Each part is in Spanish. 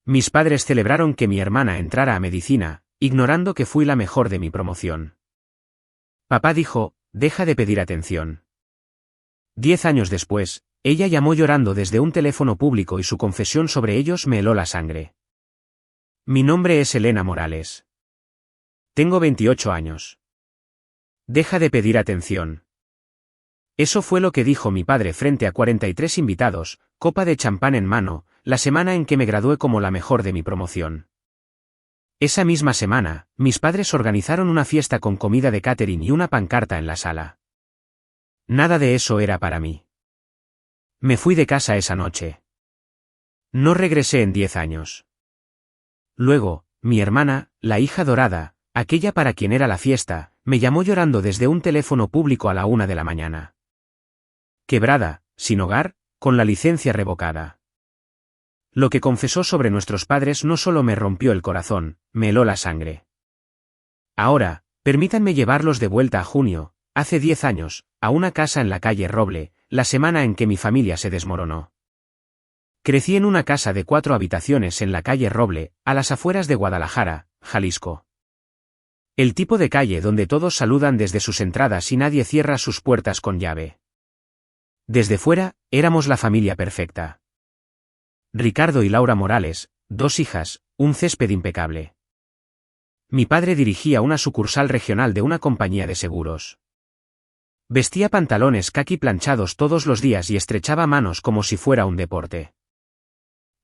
Mis padres celebraron que mi hermana entrara a medicina, ignorando que fui la mejor de mi promoción. Papá dijo, deja de pedir atención. 10 años después, ella llamó llorando desde un teléfono público y su confesión sobre ellos me heló la sangre. Mi nombre es Elena Morales. Tengo 28 años. Deja de pedir atención. Eso fue lo que dijo mi padre frente a 43 invitados, copa de champán en mano, la semana en que me gradué como la mejor de mi promoción. Esa misma semana, mis padres organizaron una fiesta con comida de catering y una pancarta en la sala. Nada de eso era para mí. Me fui de casa esa noche. No regresé en 10 años. Luego, mi hermana, la hija dorada, aquella para quien era la fiesta, me llamó llorando desde un teléfono público a la 1 de la mañana. Quebrada, sin hogar, con la licencia revocada. Lo que confesó sobre nuestros padres no solo me rompió el corazón, me heló la sangre. Ahora, permítanme llevarlos de vuelta a junio, hace 10 años, a una casa en la calle Roble, la semana en que mi familia se desmoronó. Crecí en una casa de 4 habitaciones en la calle Roble, a las afueras de Guadalajara, Jalisco. El tipo de calle donde todos saludan desde sus entradas y nadie cierra sus puertas con llave. Desde fuera, éramos la familia perfecta. Ricardo y Laura Morales, 2 hijas, un césped impecable. Mi padre dirigía una sucursal regional de una compañía de seguros. Vestía pantalones caqui planchados todos los días y estrechaba manos como si fuera un deporte.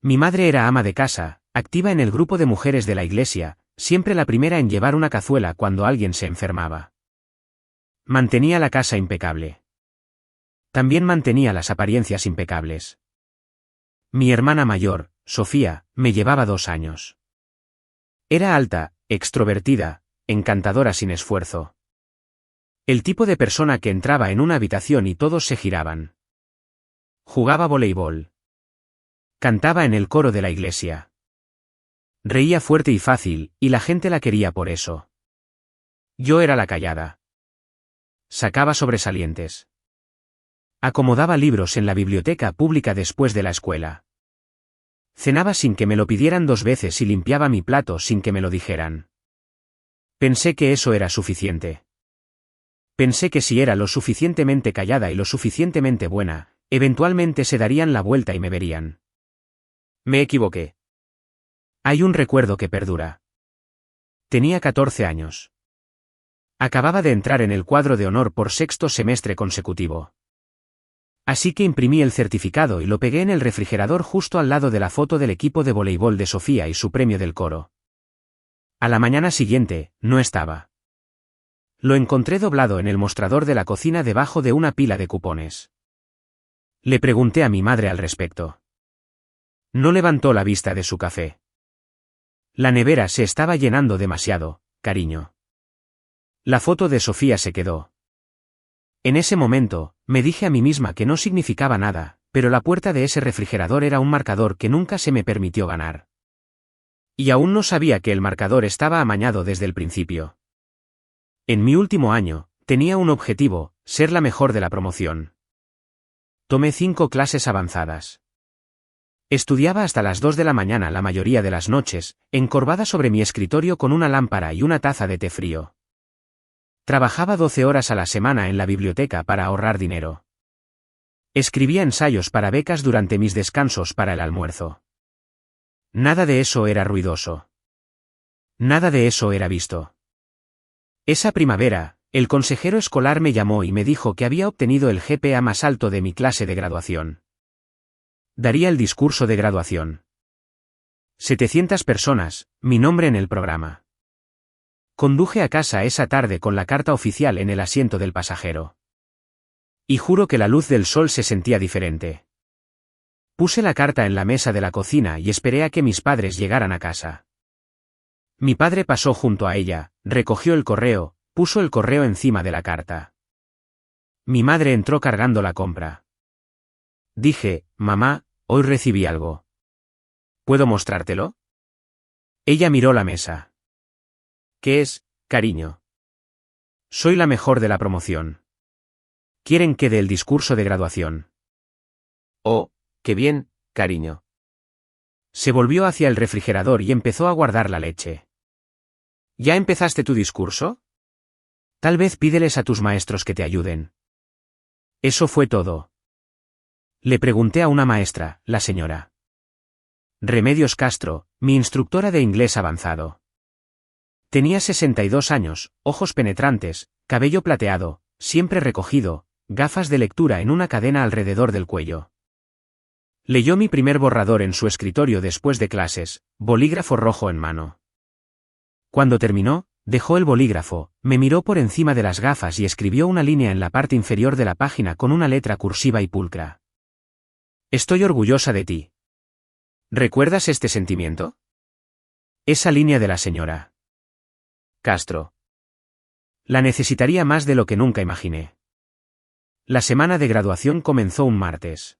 Mi madre era ama de casa, activa en el grupo de mujeres de la iglesia, siempre la primera en llevar una cazuela cuando alguien se enfermaba. Mantenía la casa impecable. También mantenía las apariencias impecables. Mi hermana mayor, Sofía, me llevaba 2 años. Era alta, extrovertida, encantadora sin esfuerzo. El tipo de persona que entraba en una habitación y todos se giraban. Jugaba voleibol. Cantaba en el coro de la iglesia. Reía fuerte y fácil, y la gente la quería por eso. Yo era la callada. Sacaba sobresalientes. Acomodaba libros en la biblioteca pública después de la escuela. Cenaba sin que me lo pidieran 2 veces y limpiaba mi plato sin que me lo dijeran. Pensé que eso era suficiente. Pensé que si era lo suficientemente callada y lo suficientemente buena, eventualmente se darían la vuelta y me verían. Me equivoqué. Hay un recuerdo que perdura. Tenía 14 años. Acababa de entrar en el cuadro de honor por 6º semestre consecutivo. Así que imprimí el certificado y lo pegué en el refrigerador justo al lado de la foto del equipo de voleibol de Sofía y su premio del coro. A la mañana siguiente, no estaba. Lo encontré doblado en el mostrador de la cocina debajo de una pila de cupones. Le pregunté a mi madre al respecto. No levantó la vista de su café. La nevera se estaba llenando demasiado, cariño. La foto de Sofía se quedó. En ese momento, me dije a mí misma que no significaba nada, pero la puerta de ese refrigerador era un marcador que nunca se me permitió ganar. Y aún no sabía que el marcador estaba amañado desde el principio. En mi último año, tenía un objetivo, ser la mejor de la promoción. Tomé 5 clases avanzadas. Estudiaba hasta las 2 de la mañana la mayoría de las noches, encorvada sobre mi escritorio con una lámpara y una taza de té frío. Trabajaba 12 horas a la semana en la biblioteca para ahorrar dinero. Escribía ensayos para becas durante mis descansos para el almuerzo. Nada de eso era ruidoso. Nada de eso era visto. Esa primavera, el consejero escolar me llamó y me dijo que había obtenido el GPA más alto de mi clase de graduación. Daría el discurso de graduación. 700 personas, mi nombre en el programa. Conduje a casa esa tarde con la carta oficial en el asiento del pasajero. Y juro que la luz del sol se sentía diferente. Puse la carta en la mesa de la cocina y esperé a que mis padres llegaran a casa. Mi padre pasó junto a ella, recogió el correo, puso el correo encima de la carta. Mi madre entró cargando la compra. Dije, mamá, hoy recibí algo. ¿Puedo mostrártelo? Ella miró la mesa. ¿Qué es, cariño? Soy la mejor de la promoción. Quieren que dé el discurso de graduación. Oh, qué bien, cariño. Se volvió hacia el refrigerador y empezó a guardar la leche. ¿Ya empezaste tu discurso? Tal vez pídeles a tus maestros que te ayuden. Eso fue todo. Le pregunté a una maestra, la señora Remedios Castro, mi instructora de inglés avanzado. Tenía 62 años, ojos penetrantes, cabello plateado, siempre recogido, gafas de lectura en una cadena alrededor del cuello. Leyó mi primer borrador en su escritorio después de clases, bolígrafo rojo en mano. Cuando terminó, dejó el bolígrafo, me miró por encima de las gafas y escribió una línea en la parte inferior de la página con una letra cursiva y pulcra. Estoy orgullosa de ti. ¿Recuerdas este sentimiento? Esa línea de la señora Castro. La necesitaría más de lo que nunca imaginé. La semana de graduación comenzó un martes.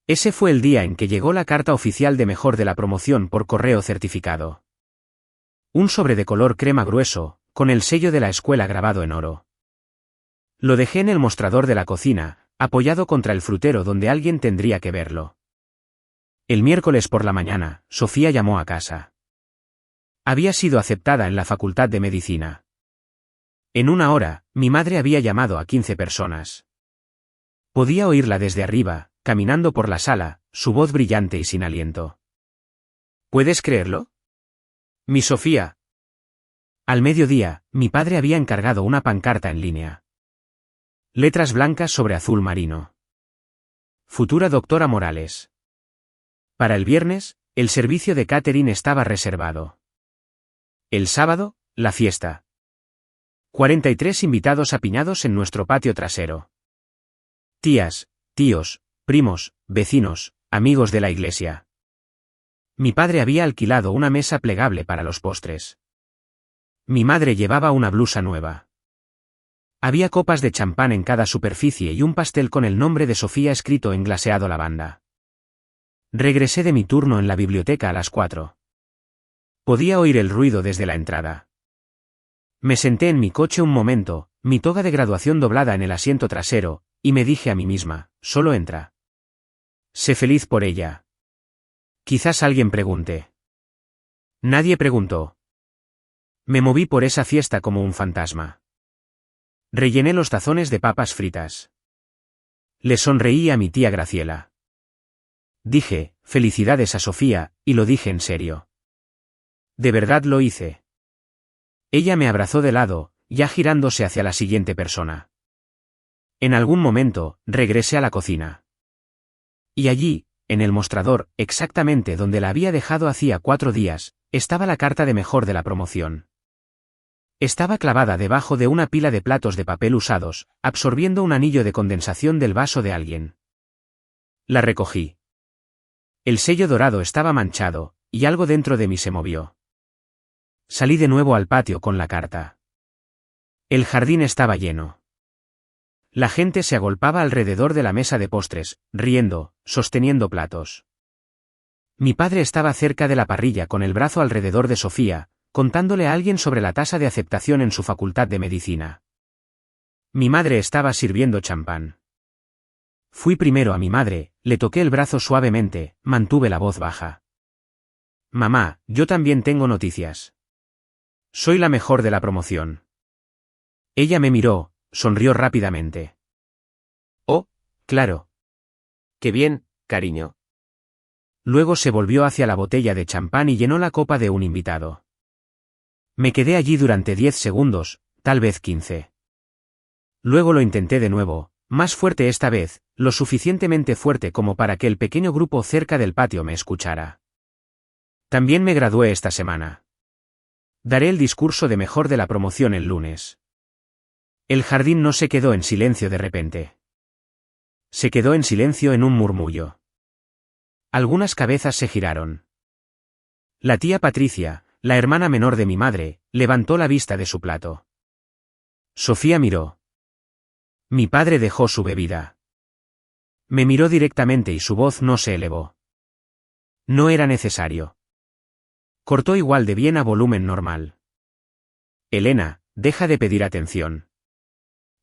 Ese fue el día en que llegó la carta oficial de mejor de la promoción por correo certificado. Un sobre de color crema grueso, con el sello de la escuela grabado en oro. Lo dejé en el mostrador de la cocina, apoyado contra el frutero donde alguien tendría que verlo. El miércoles por la mañana, Sofía llamó a casa. Había sido aceptada en la Facultad de Medicina. En una hora, mi madre había llamado a 15 personas. Podía oírla desde arriba, caminando por la sala, su voz brillante y sin aliento. ¿Puedes creerlo? Mi Sofía. Al mediodía, mi padre había encargado una pancarta en línea. Letras blancas sobre azul marino. Futura doctora Morales. Para el viernes, el servicio de catering estaba reservado. El sábado, la fiesta. 43 invitados apiñados en nuestro patio trasero. Tías, tíos, primos, vecinos, amigos de la iglesia. Mi padre había alquilado una mesa plegable para los postres. Mi madre llevaba una blusa nueva. Había copas de champán en cada superficie y un pastel con el nombre de Sofía escrito en glaseado lavanda. Regresé de mi turno en la biblioteca a las 4. Podía oír el ruido desde la entrada. Me senté en mi coche un momento, mi toga de graduación doblada en el asiento trasero, y me dije a mí misma, solo entra. Sé feliz por ella. Quizás alguien pregunte. Nadie preguntó. Me moví por esa fiesta como un fantasma. Rellené los tazones de papas fritas. Le sonreí a mi tía Graciela. Dije, felicidades a Sofía, y lo dije en serio. De verdad lo hice. Ella me abrazó de lado, ya girándose hacia la siguiente persona. En algún momento, regresé a la cocina. Y allí, en el mostrador, exactamente donde la había dejado hacía 4 días, estaba la carta de mejor de la promoción. Estaba clavada debajo de una pila de platos de papel usados, absorbiendo un anillo de condensación del vaso de alguien. La recogí. El sello dorado estaba manchado, y algo dentro de mí se movió. Salí de nuevo al patio con la carta. El jardín estaba lleno. La gente se agolpaba alrededor de la mesa de postres, riendo, sosteniendo platos. Mi padre estaba cerca de la parrilla con el brazo alrededor de Sofía, contándole a alguien sobre la tasa de aceptación en su facultad de medicina. Mi madre estaba sirviendo champán. Fui primero a mi madre, le toqué el brazo suavemente, mantuve la voz baja. Mamá, yo también tengo noticias. Soy la mejor de la promoción. Ella me miró, sonrió rápidamente. Oh, claro. Qué bien, cariño. Luego se volvió hacia la botella de champán y llenó la copa de un invitado. Me quedé allí durante 10 segundos, tal vez 15. Luego lo intenté de nuevo, más fuerte esta vez, lo suficientemente fuerte como para que el pequeño grupo cerca del patio me escuchara. También me gradué esta semana. Daré el discurso de mejor de la promoción el lunes. El jardín no se quedó en silencio de repente. Se quedó en silencio en un murmullo. Algunas cabezas se giraron. La tía Patricia, la hermana menor de mi madre, levantó la vista de su plato. Sofía miró. Mi padre dejó su bebida. Me miró directamente y su voz no se elevó. No era necesario. Cortó igual de bien a volumen normal. Elena, deja de pedir atención.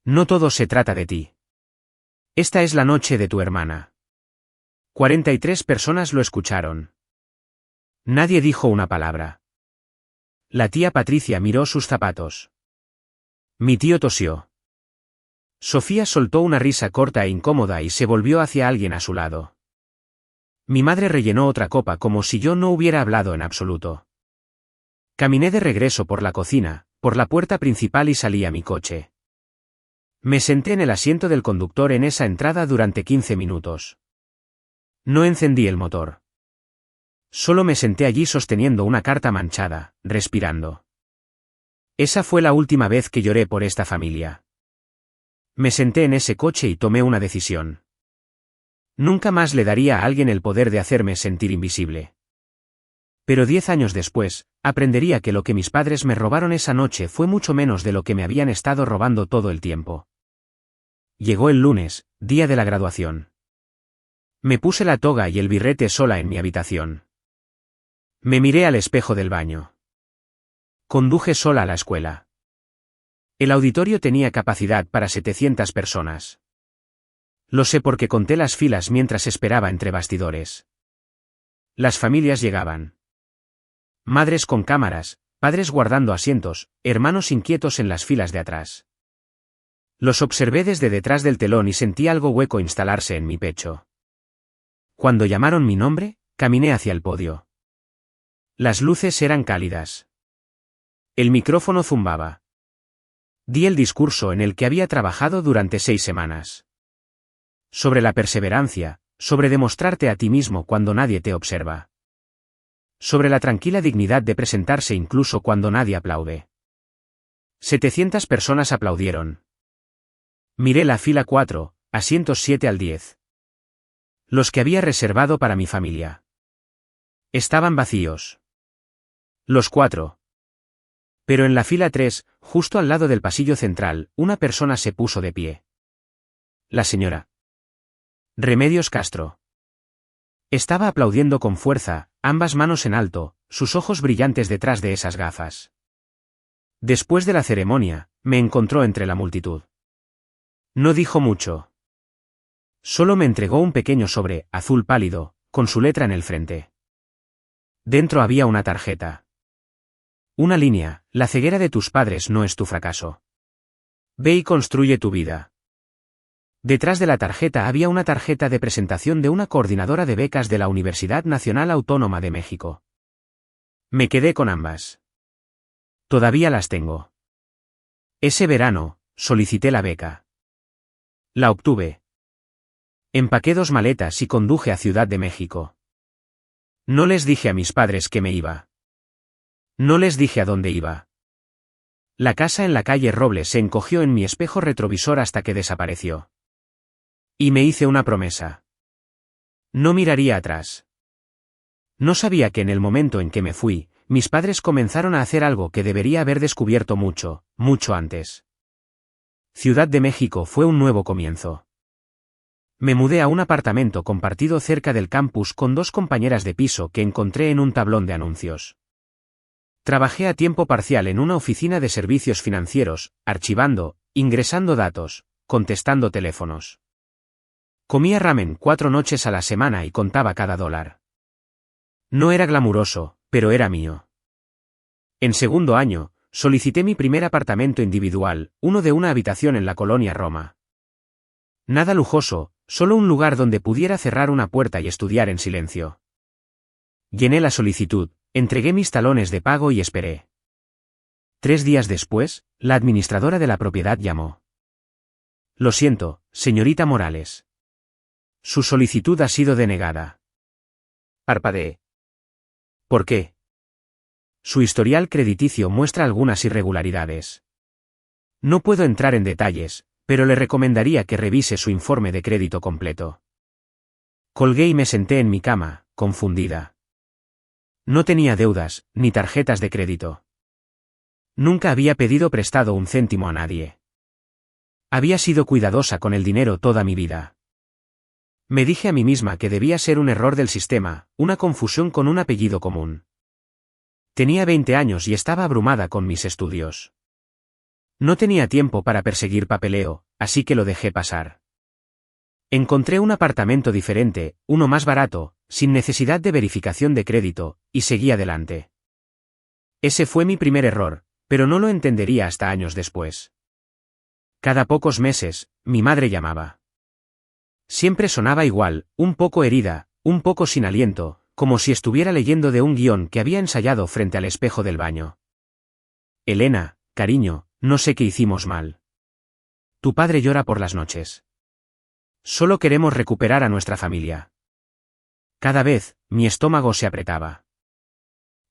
No todo se trata de ti. Esta es la noche de tu hermana. 43 personas lo escucharon. Nadie dijo una palabra. La tía Patricia miró sus zapatos. Mi tío tosió. Sofía soltó una risa corta e incómoda y se volvió hacia alguien a su lado. Mi madre rellenó otra copa como si yo no hubiera hablado en absoluto. Caminé de regreso por la cocina, por la puerta principal y salí a mi coche. Me senté en el asiento del conductor en esa entrada durante 15 minutos. No encendí el motor. Solo me senté allí sosteniendo una carta manchada, respirando. Esa fue la última vez que lloré por esta familia. Me senté en ese coche y tomé una decisión. Nunca más le daría a alguien el poder de hacerme sentir invisible. Pero 10 años después, aprendería que lo que mis padres me robaron esa noche fue mucho menos de lo que me habían estado robando todo el tiempo. Llegó el lunes, día de la graduación. Me puse la toga y el birrete sola en mi habitación. Me miré al espejo del baño. Conduje sola a la escuela. El auditorio tenía capacidad para 700 personas. Lo sé porque conté las filas mientras esperaba entre bastidores. Las familias llegaban. Madres con cámaras, padres guardando asientos, hermanos inquietos en las filas de atrás. Los observé desde detrás del telón y sentí algo hueco instalarse en mi pecho. Cuando llamaron mi nombre, caminé hacia el podio. Las luces eran cálidas. El micrófono zumbaba. Di el discurso en el que había trabajado durante 6 semanas. Sobre la perseverancia, sobre demostrarte a ti mismo cuando nadie te observa. Sobre la tranquila dignidad de presentarse incluso cuando nadie aplaude. 700 personas aplaudieron. Miré la fila 4, asientos 7 al 10. Los que había reservado para mi familia. Estaban vacíos. Los 4. Pero en la fila 3, justo al lado del pasillo central, una persona se puso de pie. La señora Remedios Castro. Estaba aplaudiendo con fuerza, ambas manos en alto, sus ojos brillantes detrás de esas gafas. Después de la ceremonia, me encontró entre la multitud. No dijo mucho. Solo me entregó un pequeño sobre, azul pálido, con su letra en el frente. Dentro había una tarjeta. Una línea: la ceguera de tus padres no es tu fracaso. Ve y construye tu vida. Detrás de la tarjeta había una tarjeta de presentación de una coordinadora de becas de la Universidad Nacional Autónoma de México. Me quedé con ambas. Todavía las tengo. Ese verano, solicité la beca. La obtuve. Empaqué 2 maletas y conduje a Ciudad de México. No les dije a mis padres que me iba. No les dije a dónde iba. La casa en la calle Robles se encogió en mi espejo retrovisor hasta que desapareció. Y me hice una promesa. No miraría atrás. No sabía que en el momento en que me fui, mis padres comenzaron a hacer algo que debería haber descubierto mucho, mucho antes. Ciudad de México fue un nuevo comienzo. Me mudé a un apartamento compartido cerca del campus con 2 compañeras de piso que encontré en un tablón de anuncios. Trabajé a tiempo parcial en una oficina de servicios financieros, archivando, ingresando datos, contestando teléfonos. Comía ramen 4 noches a la semana y contaba cada dólar. No era glamuroso, pero era mío. En segundo año, solicité mi primer apartamento individual, uno de una habitación en la colonia Roma. Nada lujoso, solo un lugar donde pudiera cerrar una puerta y estudiar en silencio. Llené la solicitud, entregué mis talones de pago y esperé. 3 días después, la administradora de la propiedad llamó. Lo siento, señorita Morales. Su solicitud ha sido denegada. Parpadeé. ¿Por qué? Su historial crediticio muestra algunas irregularidades. No puedo entrar en detalles, pero le recomendaría que revise su informe de crédito completo. Colgué y me senté en mi cama, confundida. No tenía deudas, ni tarjetas de crédito. Nunca había pedido prestado un céntimo a nadie. Había sido cuidadosa con el dinero toda mi vida. Me dije a mí misma que debía ser un error del sistema, una confusión con un apellido común. Tenía 20 años y estaba abrumada con mis estudios. No tenía tiempo para perseguir papeleo, así que lo dejé pasar. Encontré un apartamento diferente, uno más barato, sin necesidad de verificación de crédito, y seguí adelante. Ese fue mi primer error, pero no lo entendería hasta años después. Cada pocos meses, mi madre llamaba. Siempre sonaba igual, un poco herida, un poco sin aliento, como si estuviera leyendo de un guión que había ensayado frente al espejo del baño. Elena, cariño, no sé qué hicimos mal. Tu padre llora por las noches. Solo queremos recuperar a nuestra familia. Cada vez, mi estómago se apretaba.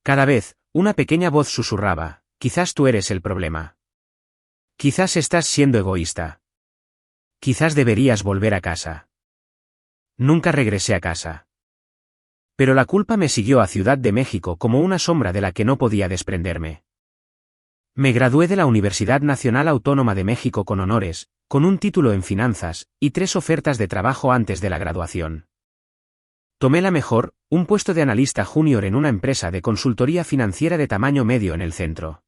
Cada vez, una pequeña voz susurraba, quizás tú eres el problema. Quizás estás siendo egoísta. Quizás deberías volver a casa. Nunca regresé a casa. Pero la culpa me siguió a Ciudad de México como una sombra de la que no podía desprenderme. Me gradué de la Universidad Nacional Autónoma de México con honores, con un título en finanzas, y 3 ofertas de trabajo antes de la graduación. Tomé la mejor, un puesto de analista junior en una empresa de consultoría financiera de tamaño medio en el centro.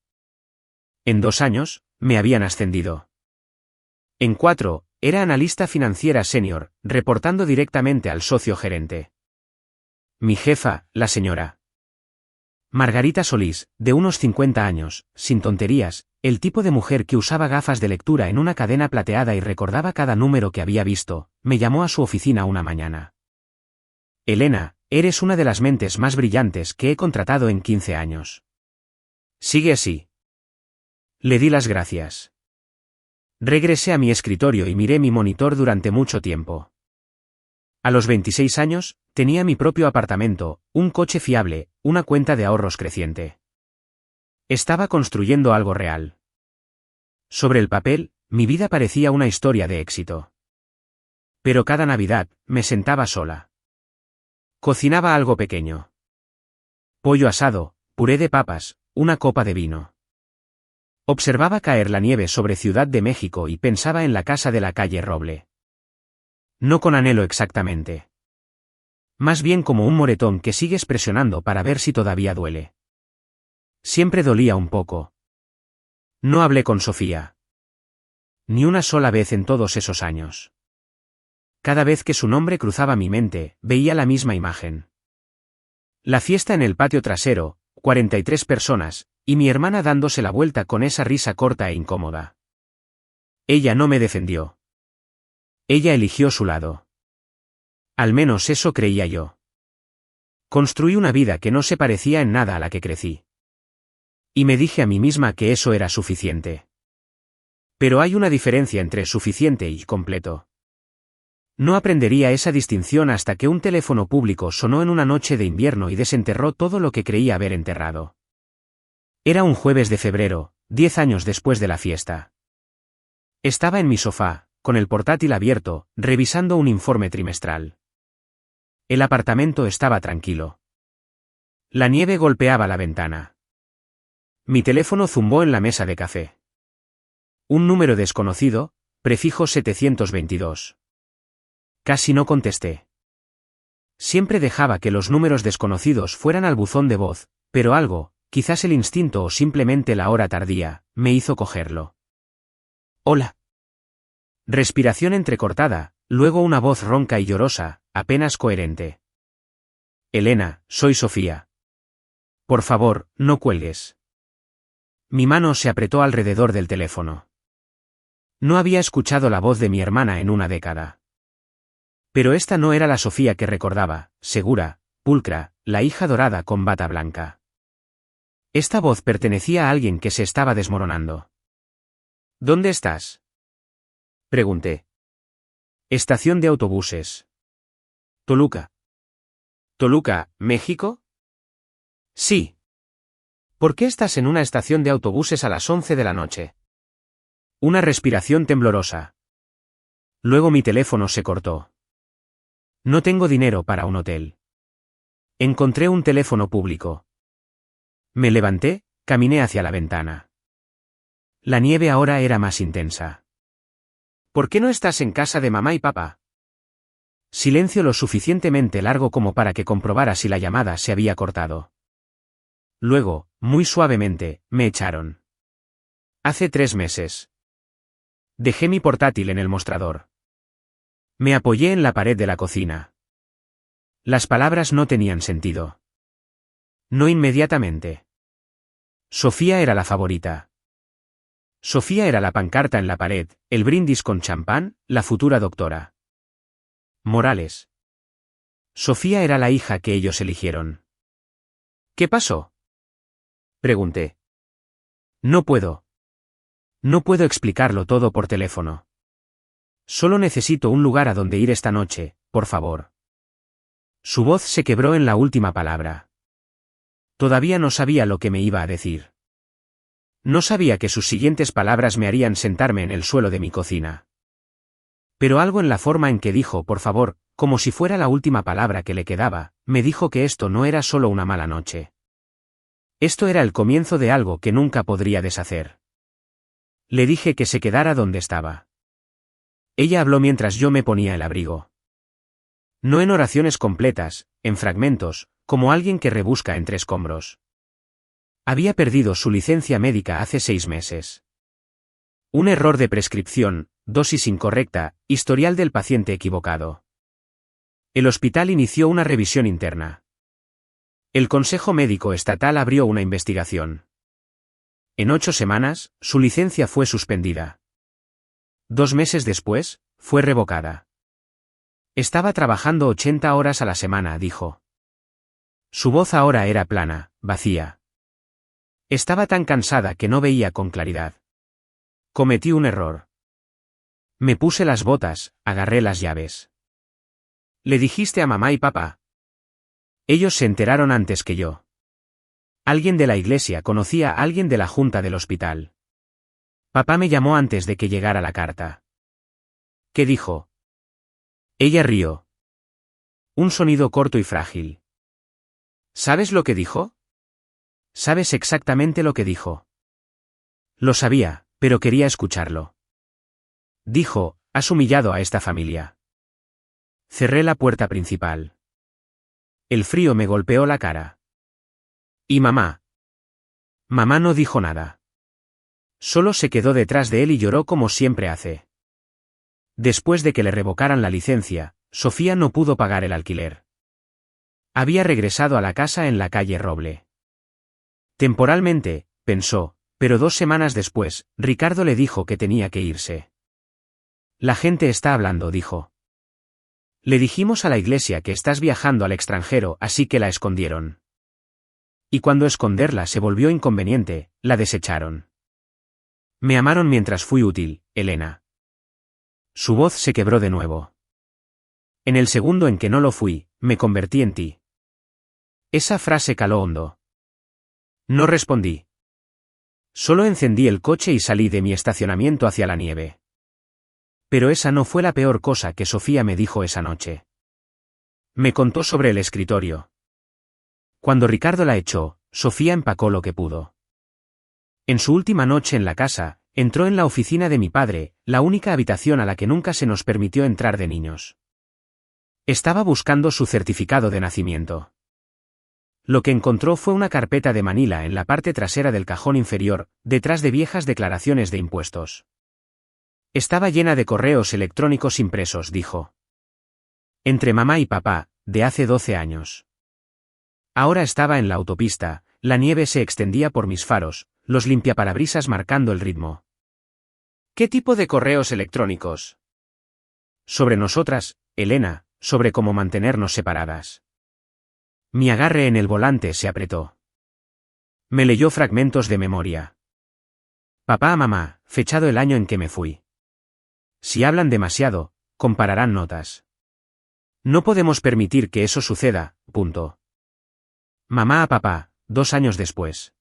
En 2 años, me habían ascendido. En 4, era analista financiera senior, reportando directamente al socio gerente. Mi jefa, la señora Margarita Solís, de unos 50 años, sin tonterías, el tipo de mujer que usaba gafas de lectura en una cadena plateada y recordaba cada número que había visto, me llamó a su oficina una mañana. Elena, eres una de las mentes más brillantes que he contratado en 15 años. Sigue así. Le di las gracias. Regresé a mi escritorio y miré mi monitor durante mucho tiempo. A los 26 años, tenía mi propio apartamento, un coche fiable, una cuenta de ahorros creciente. Estaba construyendo algo real. Sobre el papel, mi vida parecía una historia de éxito. Pero cada Navidad, me sentaba sola. Cocinaba algo pequeño. Pollo asado, puré de papas, una copa de vino. Observaba caer la nieve sobre Ciudad de México y pensaba en la casa de la calle Roble. No con anhelo exactamente. Más bien como un moretón que sigues presionando para ver si todavía duele. Siempre dolía un poco. No hablé con Sofía. Ni una sola vez en todos esos años. Cada vez que su nombre cruzaba mi mente, veía la misma imagen. La fiesta en el patio trasero, 43 personas, y mi hermana dándose la vuelta con esa risa corta e incómoda. Ella no me defendió. Ella eligió su lado. Al menos eso creía yo. Construí una vida que no se parecía en nada a la que crecí. Y me dije a mí misma que eso era suficiente. Pero hay una diferencia entre suficiente y completo. No aprendería esa distinción hasta que un teléfono público sonó en una noche de invierno y desenterró todo lo que creía haber enterrado. Era un jueves de febrero, 10 años después de la fiesta. Estaba en mi sofá, con el portátil abierto, revisando un informe trimestral. El apartamento estaba tranquilo. La nieve golpeaba la ventana. Mi teléfono zumbó en la mesa de café. Un número desconocido, prefijo 722. Casi no contesté. Siempre dejaba que los números desconocidos fueran al buzón de voz, pero algo, quizás el instinto o simplemente la hora tardía, me hizo cogerlo. Hola. Respiración entrecortada, luego una voz ronca y llorosa, apenas coherente. Elena, soy Sofía. Por favor, no cuelgues. Mi mano se apretó alrededor del teléfono. No había escuchado la voz de mi hermana en una década. Pero esta no era la Sofía que recordaba, segura, pulcra, la hija dorada con bata blanca. Esta voz pertenecía a alguien que se estaba desmoronando. ¿Dónde estás?, pregunté. Estación de autobuses. Toluca. ¿Toluca, México? Sí. ¿Por qué estás en una estación de autobuses a las 11 de la noche? Una respiración temblorosa. Luego mi teléfono se cortó. No tengo dinero para un hotel. Encontré un teléfono público. Me levanté, caminé hacia la ventana. La nieve ahora era más intensa. ¿Por qué no estás en casa de mamá y papá? Silencio lo suficientemente largo como para que comprobara si la llamada se había cortado. Luego, muy suavemente, me echaron. Hace 3 meses. Dejé mi portátil en el mostrador. Me apoyé en la pared de la cocina. Las palabras no tenían sentido. No inmediatamente. Sofía era la favorita. Sofía era la pancarta en la pared, el brindis con champán, la futura doctora. Morales. Sofía era la hija que ellos eligieron. ¿Qué pasó? Pregunté. No puedo. No puedo explicarlo todo por teléfono. Solo necesito un lugar a donde ir esta noche, por favor. Su voz se quebró en la última palabra. Todavía no sabía lo que me iba a decir. No sabía que sus siguientes palabras me harían sentarme en el suelo de mi cocina. Pero algo en la forma en que dijo por favor, como si fuera la última palabra que le quedaba, me dijo que esto no era solo una mala noche. Esto era el comienzo de algo que nunca podría deshacer. Le dije que se quedara donde estaba. Ella habló mientras yo me ponía el abrigo. No en oraciones completas, en fragmentos, como alguien que rebusca entre escombros. Había perdido su licencia médica hace 6 meses. Un error de prescripción, dosis incorrecta, historial del paciente equivocado. El hospital inició una revisión interna. El Consejo Médico Estatal abrió una investigación. En 8 semanas, su licencia fue suspendida. 2 meses después, fue revocada. Estaba trabajando 80 horas a la semana, dijo. Su voz ahora era plana, vacía. Estaba tan cansada que no veía con claridad. Cometí un error. Me puse las botas, agarré las llaves. ¿Le dijiste a mamá y papá? Ellos se enteraron antes que yo. Alguien de la iglesia conocía a alguien de la junta del hospital. Papá me llamó antes de que llegara la carta. ¿Qué dijo? Ella rió. Un sonido corto y frágil. ¿Sabes lo que dijo? Sabes exactamente lo que dijo. Lo sabía, pero quería escucharlo. Dijo, has humillado a esta familia. Cerré la puerta principal. El frío me golpeó la cara. ¿Y mamá? Mamá no dijo nada. Solo se quedó detrás de él y lloró como siempre hace. Después de que le revocaran la licencia, Sofía no pudo pagar el alquiler. Había regresado a la casa en la calle Roble. Temporalmente, pensó, pero 2 semanas después, Ricardo le dijo que tenía que irse. La gente está hablando, dijo. Le dijimos a la iglesia que estás viajando al extranjero, así que la escondieron. Y cuando esconderla se volvió inconveniente, la desecharon. Me amaron mientras fui útil, Elena. Su voz se quebró de nuevo. En el segundo en que no lo fui, me convertí en ti. Esa frase caló hondo. No respondí. Solo encendí el coche y salí de mi estacionamiento hacia la nieve. Pero esa no fue la peor cosa que Sofía me dijo esa noche. Me contó sobre el escritorio. Cuando Ricardo la echó, Sofía empacó lo que pudo. En su última noche en la casa, entró en la oficina de mi padre, la única habitación a la que nunca se nos permitió entrar de niños. Estaba buscando su certificado de nacimiento. Lo que encontró fue una carpeta de Manila en la parte trasera del cajón inferior, detrás de viejas declaraciones de impuestos. Estaba llena de correos electrónicos impresos, dijo. Entre mamá y papá, de hace 12 años. Ahora estaba en la autopista, la nieve se extendía por mis faros, los limpiaparabrisas marcando el ritmo. ¿Qué tipo de correos electrónicos? Sobre nosotras, Elena, sobre cómo mantenernos separadas. Mi agarre en el volante se apretó. Me leyó fragmentos de memoria. Papá a mamá, fechado el año en que me fui. Si hablan demasiado, compararán notas. No podemos permitir que eso suceda, punto. Mamá a papá, 2 años después.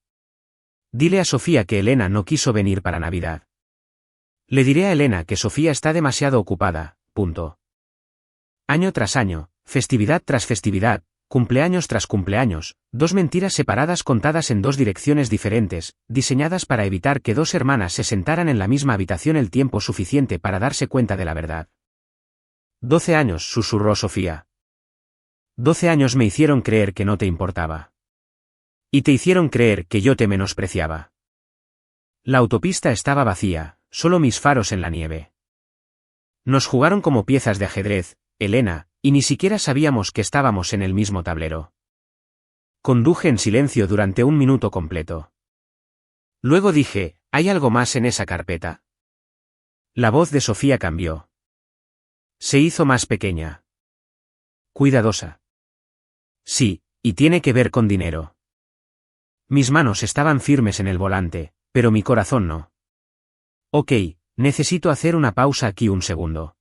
Dile a Sofía que Elena no quiso venir para Navidad. Le diré a Elena que Sofía está demasiado ocupada, punto. Año tras año, festividad tras festividad, cumpleaños tras cumpleaños, 2 mentiras separadas contadas en 2 direcciones diferentes, diseñadas para evitar que 2 hermanas se sentaran en la misma habitación el tiempo suficiente para darse cuenta de la verdad. 12 años, susurró Sofía. 12 años me hicieron creer que no te importaba. Y te hicieron creer que yo te menospreciaba. La autopista estaba vacía, solo mis faros en la nieve. Nos jugaron como piezas de ajedrez, Elena, y ni siquiera sabíamos que estábamos en el mismo tablero. Conduje en silencio durante un minuto completo. Luego dije, ¿hay algo más en esa carpeta? La voz de Sofía cambió. Se hizo más pequeña. Cuidadosa. Sí, y tiene que ver con dinero. Mis manos estaban firmes en el volante, pero mi corazón no. Ok, necesito hacer una pausa aquí un segundo.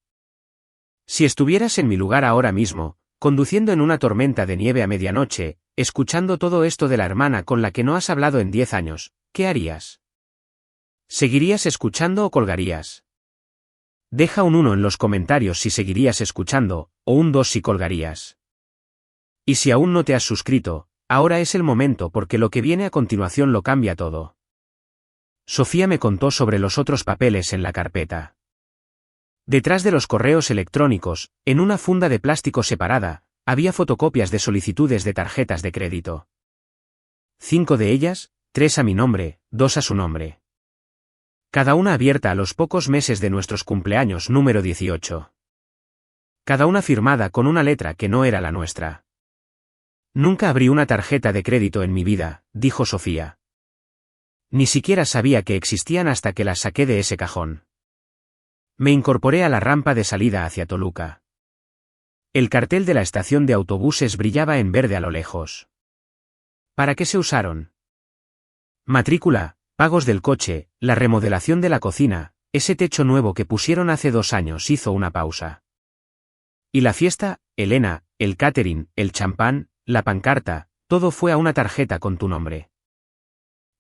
Si estuvieras en mi lugar ahora mismo, conduciendo en una tormenta de nieve a medianoche, escuchando todo esto de la hermana con la que no has hablado en 10 años, ¿qué harías? ¿Seguirías escuchando o colgarías? Deja un 1 en los comentarios si seguirías escuchando, o un 2 si colgarías. Y si aún no te has suscrito, ahora es el momento porque lo que viene a continuación lo cambia todo. Sofía me contó sobre los otros papeles en la carpeta. Detrás de los correos electrónicos, en una funda de plástico separada, había fotocopias de solicitudes de tarjetas de crédito. 5 de ellas, 3 a mi nombre, 2 a su nombre. Cada una abierta a los pocos meses de nuestros cumpleaños número 18. Cada una firmada con una letra que no era la nuestra. Nunca abrí una tarjeta de crédito en mi vida, dijo Sofía. Ni siquiera sabía que existían hasta que las saqué de ese cajón. Me incorporé a la rampa de salida hacia Toluca. El cartel de la estación de autobuses brillaba en verde a lo lejos. ¿Para qué se usaron? Matrícula, pagos del coche, la remodelación de la cocina, ese techo nuevo que pusieron hace 2 años hizo una pausa. Y la fiesta, Elena, el catering, el champán, la pancarta, todo fue a una tarjeta con tu nombre.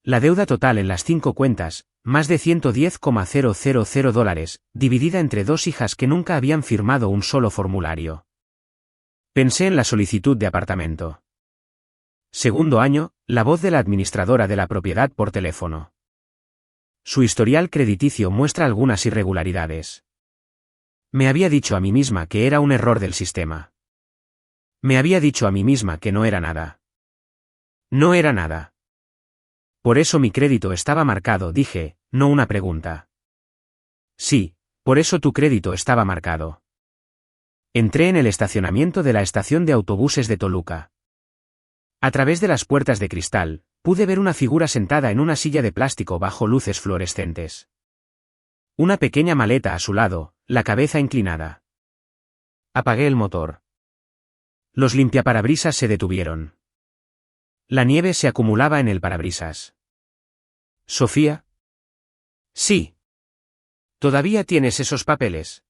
La deuda total en las 5 cuentas, más de $110,000, dividida entre 2 hijas que nunca habían firmado un solo formulario. Pensé en la solicitud de apartamento. Segundo año, la voz de la administradora de la propiedad por teléfono. Su historial crediticio muestra algunas irregularidades. Me había dicho a mí misma que era un error del sistema. Me había dicho a mí misma que no era nada. No era nada. Por eso mi crédito estaba marcado, dije, no una pregunta. Sí, por eso tu crédito estaba marcado. Entré en el estacionamiento de la estación de autobuses de Toluca. A través de las puertas de cristal, pude ver una figura sentada en una silla de plástico bajo luces fluorescentes. Una pequeña maleta a su lado, la cabeza inclinada. Apagué el motor. Los limpiaparabrisas se detuvieron. La nieve se acumulaba en el parabrisas. ¿Sofía? Sí. ¿Todavía tienes esos papeles?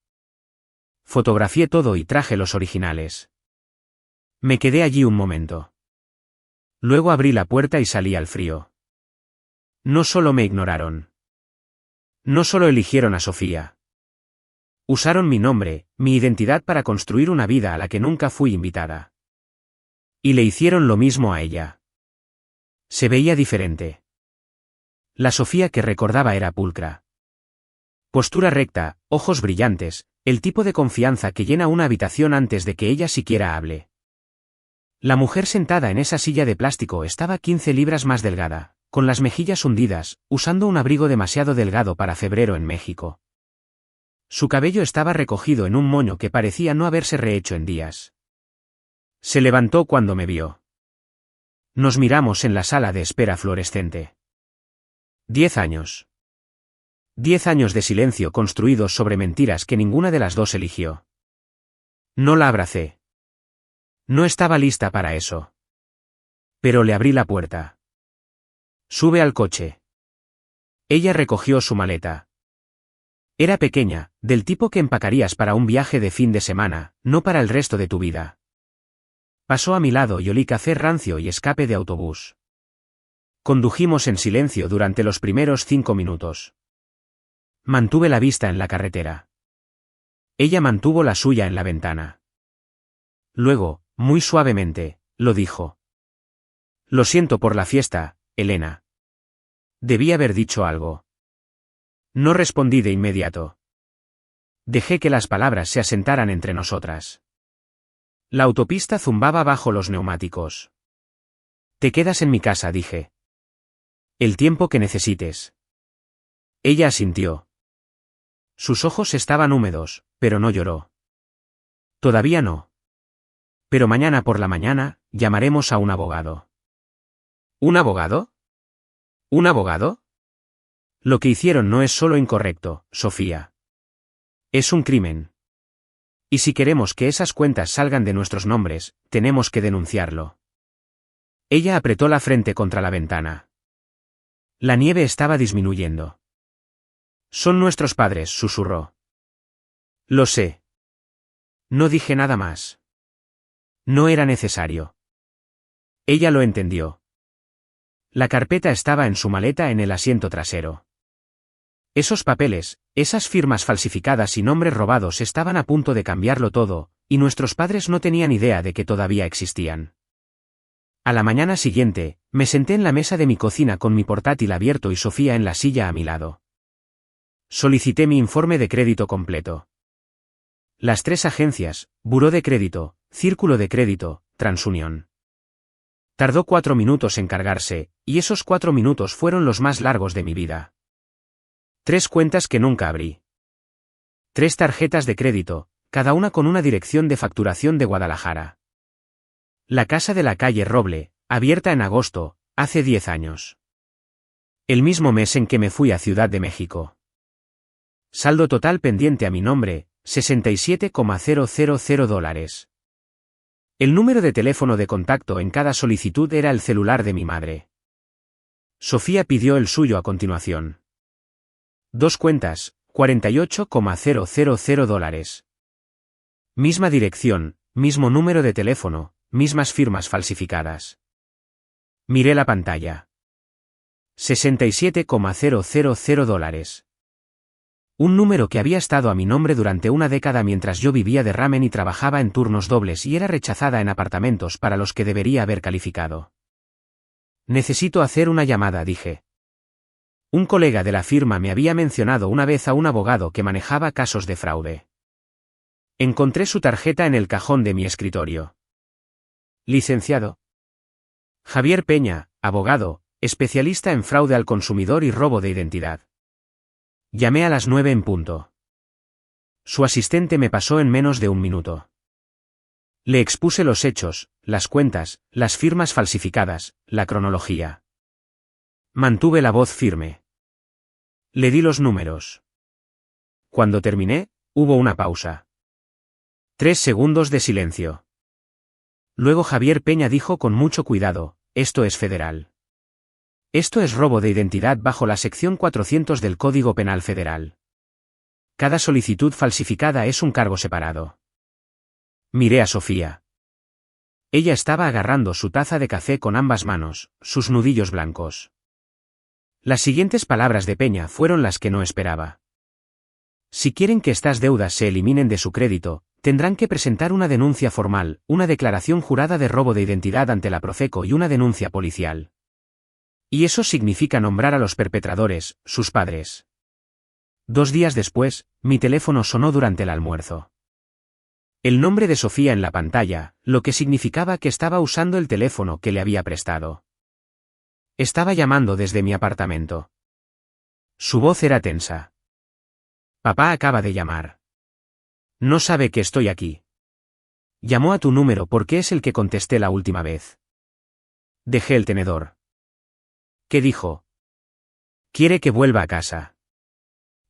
Fotografié todo y traje los originales. Me quedé allí un momento. Luego abrí la puerta y salí al frío. No solo me ignoraron. No solo eligieron a Sofía. Usaron mi nombre, mi identidad para construir una vida a la que nunca fui invitada. Y le hicieron lo mismo a ella. Se veía diferente. La Sofía que recordaba era pulcra. Postura recta, ojos brillantes, el tipo de confianza que llena una habitación antes de que ella siquiera hable. La mujer sentada en esa silla de plástico estaba 15 libras más delgada, con las mejillas hundidas, usando un abrigo demasiado delgado para febrero en México. Su cabello estaba recogido en un moño que parecía no haberse rehecho en días. Se levantó cuando me vio. Nos miramos en la sala de espera fluorescente. 10 años. 10 años de silencio construidos sobre mentiras que ninguna de las dos eligió. No la abracé. No estaba lista para eso. Pero le abrí la puerta. Sube al coche. Ella recogió su maleta. Era pequeña, del tipo que empacarías para un viaje de fin de semana, no para el resto de tu vida. Pasó a mi lado y olí café rancio y escape de autobús. Condujimos en silencio durante los primeros 5 minutos. Mantuve la vista en la carretera. Ella mantuvo la suya en la ventana. Luego, muy suavemente, lo dijo. Lo siento por la fiesta, Elena. Debí haber dicho algo. No respondí de inmediato. Dejé que las palabras se asentaran entre nosotras. La autopista zumbaba bajo los neumáticos. Te quedas en mi casa, dije. El tiempo que necesites. Ella asintió. Sus ojos estaban húmedos, pero no lloró. Todavía no. Pero mañana por la mañana, llamaremos a un abogado. ¿Un abogado? ¿Un abogado? Lo que hicieron no es solo incorrecto, Sofía. Es un crimen. Y si queremos que esas cuentas salgan de nuestros nombres, tenemos que denunciarlo. Ella apretó la frente contra la ventana. La nieve estaba disminuyendo. Son nuestros padres, susurró. Lo sé. No dije nada más. No era necesario. Ella lo entendió. La carpeta estaba en su maleta en el asiento trasero. Esos papeles, esas firmas falsificadas y nombres robados estaban a punto de cambiarlo todo, y nuestros padres no tenían idea de que todavía existían. A la mañana siguiente, me senté en la mesa de mi cocina con mi portátil abierto y Sofía en la silla a mi lado. Solicité mi informe de crédito completo. Las 3 agencias, Buró de Crédito, Círculo de Crédito, Transunión. Tardó 4 minutos en cargarse, y esos 4 minutos fueron los más largos de mi vida. 3 cuentas que nunca abrí. 3 tarjetas de crédito, cada una con una dirección de facturación de Guadalajara. La casa de la calle Roble, abierta en agosto, hace 10 años. El mismo mes en que me fui a Ciudad de México. Saldo total pendiente a mi nombre, $67,000. El número de teléfono de contacto en cada solicitud era el celular de mi madre. Sofía pidió el suyo a continuación. 2 cuentas, $48,000. Misma dirección, mismo número de teléfono, mismas firmas falsificadas. Miré la pantalla. $67,000. Un número que había estado a mi nombre durante una década mientras yo vivía de ramen y trabajaba en turnos dobles y era rechazada en apartamentos para los que debería haber calificado. Necesito hacer una llamada, dije. Un colega de la firma me había mencionado una vez a un abogado que manejaba casos de fraude. Encontré su tarjeta en el cajón de mi escritorio. Licenciado Javier Peña, abogado, especialista en fraude al consumidor y robo de identidad. Llamé a las 9 en punto. Su asistente me pasó en menos de un minuto. Le expuse los hechos, las cuentas, las firmas falsificadas, la cronología. Mantuve la voz firme. Le di los números. Cuando terminé, hubo una pausa. 3 segundos de silencio. Luego Javier Peña dijo con mucho cuidado, esto es federal. Esto es robo de identidad bajo la sección 400 del Código Penal Federal. Cada solicitud falsificada es un cargo separado. Miré a Sofía. Ella estaba agarrando su taza de café con ambas manos, sus nudillos blancos. Las siguientes palabras de Peña fueron las que no esperaba. Si quieren que estas deudas se eliminen de su crédito, tendrán que presentar una denuncia formal, una declaración jurada de robo de identidad ante la Profeco y una denuncia policial. Y eso significa nombrar a los perpetradores, sus padres. 2 días después, mi teléfono sonó durante el almuerzo. El nombre de Sofía en la pantalla, lo que significaba que estaba usando el teléfono que le había prestado. Estaba llamando desde mi apartamento. Su voz era tensa. Papá acaba de llamar. No sabe que estoy aquí. Llamó a tu número porque es el que contesté la última vez. Dejé el tenedor. ¿Qué dijo? Quiere que vuelva a casa.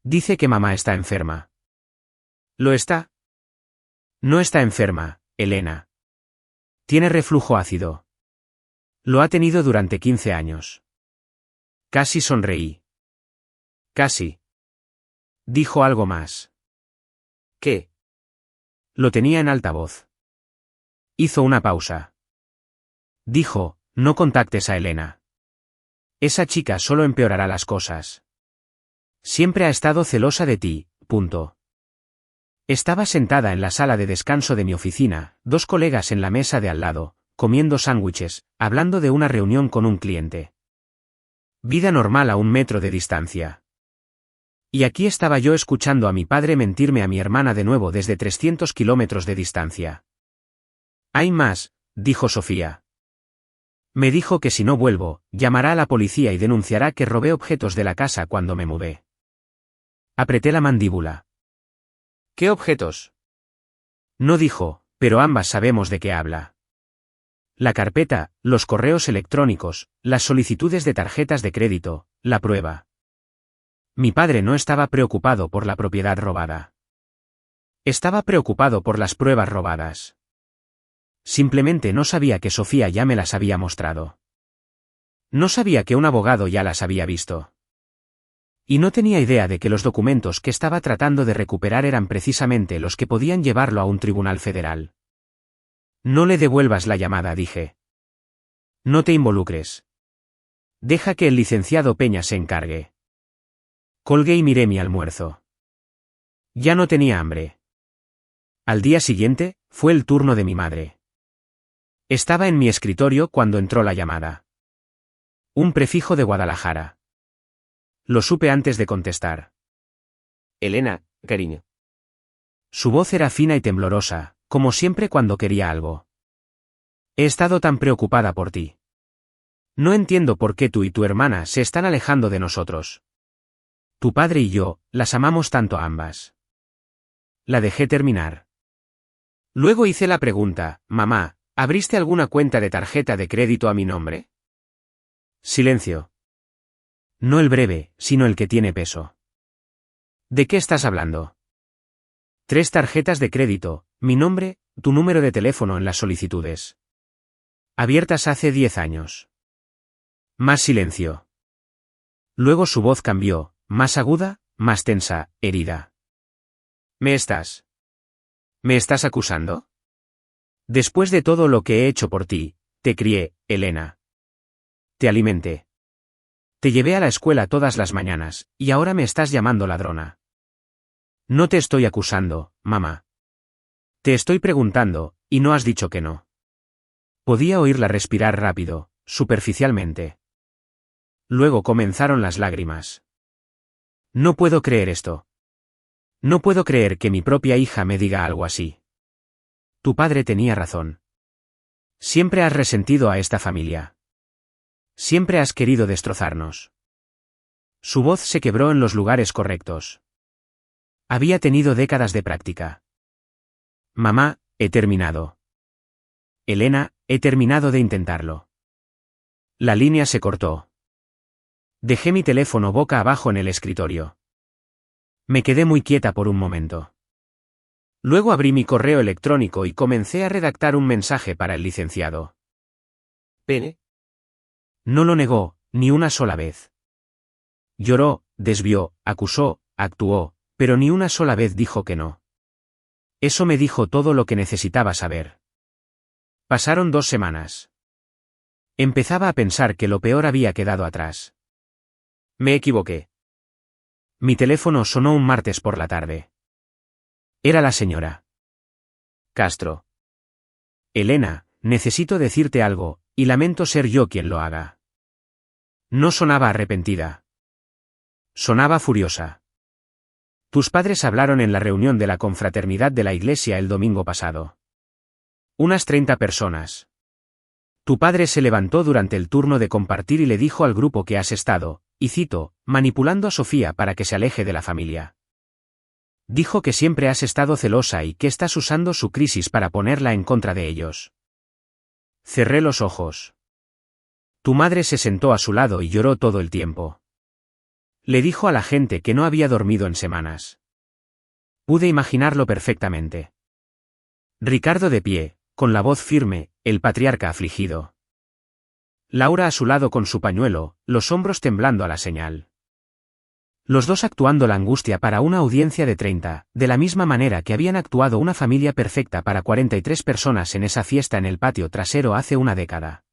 Dice que mamá está enferma. ¿Lo está? No está enferma, Elena. Tiene reflujo ácido. Lo ha tenido durante 15 años. Casi sonreí. Casi. Dijo algo más. ¿Qué? Lo tenía en altavoz. Hizo una pausa. Dijo, no contactes a Elena. Esa chica solo empeorará las cosas. Siempre ha estado celosa de ti, punto. Estaba sentada en la sala de descanso de mi oficina, 2 colegas en la mesa de al lado, comiendo sándwiches, hablando de una reunión con un cliente. Vida normal a 1 metro de distancia. Y aquí estaba yo escuchando a mi padre mentirme a mi hermana de nuevo desde 300 kilómetros de distancia. Hay más, dijo Sofía. Me dijo que si no vuelvo, llamará a la policía y denunciará que robé objetos de la casa cuando me mudé. Apreté la mandíbula. ¿Qué objetos? No dijo, Pero ambas sabemos de qué habla. La carpeta, los correos electrónicos, las solicitudes de tarjetas de crédito, la prueba. Mi padre no estaba preocupado por la propiedad robada. Estaba preocupado por las pruebas robadas. Simplemente no sabía que Sofía ya me las había mostrado. No sabía que un abogado ya las había visto. Y no tenía idea de que los documentos que estaba tratando de recuperar eran precisamente los que podían llevarlo a un tribunal federal. No le devuelvas la llamada, dije. No te involucres. Deja que el licenciado Peña se encargue. Colgué y miré mi almuerzo. Ya no tenía hambre. Al día siguiente, fue el turno de mi madre. Estaba en mi escritorio cuando entró la llamada. Un prefijo de Guadalajara. Lo supe antes de contestar. Elena, cariño. Su voz era fina y temblorosa, como siempre cuando quería algo. He estado tan preocupada por ti. No entiendo por qué tú y tu hermana se están alejando de nosotros. Tu padre y yo, las amamos tanto a ambas. La dejé terminar. Luego hice la pregunta, mamá, ¿abriste alguna cuenta de tarjeta de crédito a mi nombre? Silencio. No el breve, sino el que tiene peso. ¿De qué estás hablando? 3 tarjetas de crédito, mi nombre, tu número de teléfono en las solicitudes. Abiertas hace 10 años. Más silencio. Luego su voz cambió, más aguda, más tensa, herida. ¿Me estás acusando? Después de todo lo que he hecho por ti, te crié, Elena. Te alimenté. Te llevé a la escuela todas las mañanas, y ahora me estás llamando ladrona. No te estoy acusando, mamá. Te estoy preguntando, y no has dicho que no. Podía oírla respirar rápido, superficialmente. Luego comenzaron las lágrimas. No puedo creer esto. No puedo creer que mi propia hija me diga algo así. Tu padre tenía razón. Siempre has resentido a esta familia. Siempre has querido destrozarnos. Su voz se quebró en los lugares correctos. Había tenido décadas de práctica. Mamá, he terminado. Elena, he terminado de intentarlo. La línea se cortó. Dejé mi teléfono boca abajo en el escritorio. Me quedé muy quieta por un momento. Luego abrí mi correo electrónico y comencé a redactar un mensaje para el licenciado. Pene. No lo negó, ni una sola vez. Lloró, desvió, acusó, actuó, pero ni una sola vez dijo que no. Eso me dijo todo lo que necesitaba saber. Pasaron 2 semanas. Empezaba a pensar que lo peor había quedado atrás. Me equivoqué. Mi teléfono sonó un martes por la tarde. Era la señora Castro. Elena, necesito decirte algo, y lamento ser yo quien lo haga. No sonaba arrepentida. Sonaba furiosa. Tus padres hablaron en la reunión de la confraternidad de la iglesia el domingo pasado. Unas 30 personas. Tu padre se levantó durante el turno de compartir y le dijo al grupo que has estado, y cito, manipulando a Sofía para que se aleje de la familia. Dijo que siempre has estado celosa y que estás usando su crisis para ponerla en contra de ellos. Cerré los ojos. Tu madre se sentó a su lado y lloró todo el tiempo. Le dijo a la gente que no había dormido en semanas. Pude imaginarlo perfectamente. Ricardo de pie, con la voz firme, el patriarca afligido. Laura a su lado con su pañuelo, los hombros temblando a la señal. Los dos actuando la angustia para una audiencia de 30, de la misma manera que habían actuado una familia perfecta para 43 personas en esa fiesta en el patio trasero hace una década.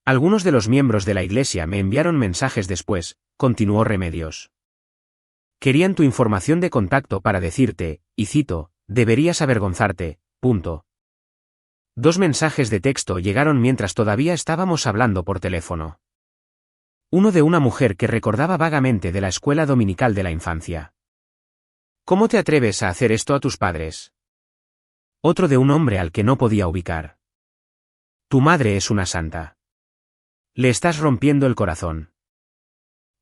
Algunos de los miembros de la iglesia me enviaron mensajes después, continuó Remedios. Querían tu información de contacto para decirte, y cito, deberías avergonzarte, punto. 2 mensajes de texto llegaron mientras todavía estábamos hablando por teléfono. Uno de una mujer que recordaba vagamente de la escuela dominical de la infancia. ¿Cómo te atreves a hacer esto a tus padres? Otro de un hombre al que no podía ubicar. Tu madre es una santa. Le estás rompiendo el corazón.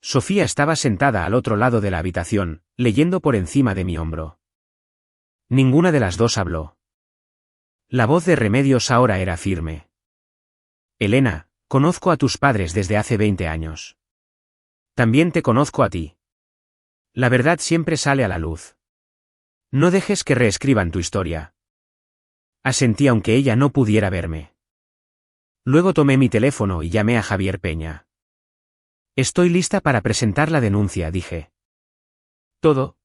Sofía estaba sentada al otro lado de la habitación, leyendo por encima de mi hombro. Ninguna de las dos habló. La voz de Remedios ahora era firme. Elena, conozco a tus padres desde hace 20 años. También te conozco a ti. La verdad siempre sale a la luz. No dejes que reescriban tu historia. Asentí aunque ella no pudiera verme. Luego tomé mi teléfono y llamé a Javier Peña. Estoy lista para presentar la denuncia, dije. ¿Todo?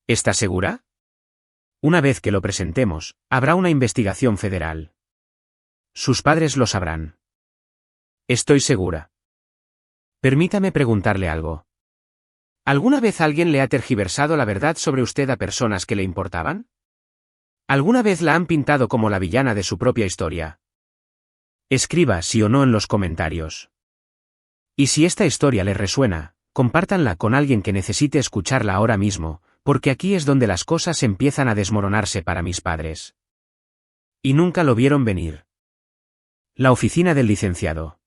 ¿Estás segura? Una vez que lo presentemos, habrá una investigación federal. Sus padres lo sabrán. Estoy segura. Permítame preguntarle algo. ¿Alguna vez alguien le ha tergiversado la verdad sobre usted a personas que le importaban? ¿Alguna vez la han pintado como la villana de su propia historia? Escriba sí o no en los comentarios. Y si esta historia les resuena, compártanla con alguien que necesite escucharla ahora mismo, porque aquí es donde las cosas empiezan a desmoronarse para mis padres. Y nunca lo vieron venir. La oficina del licenciado.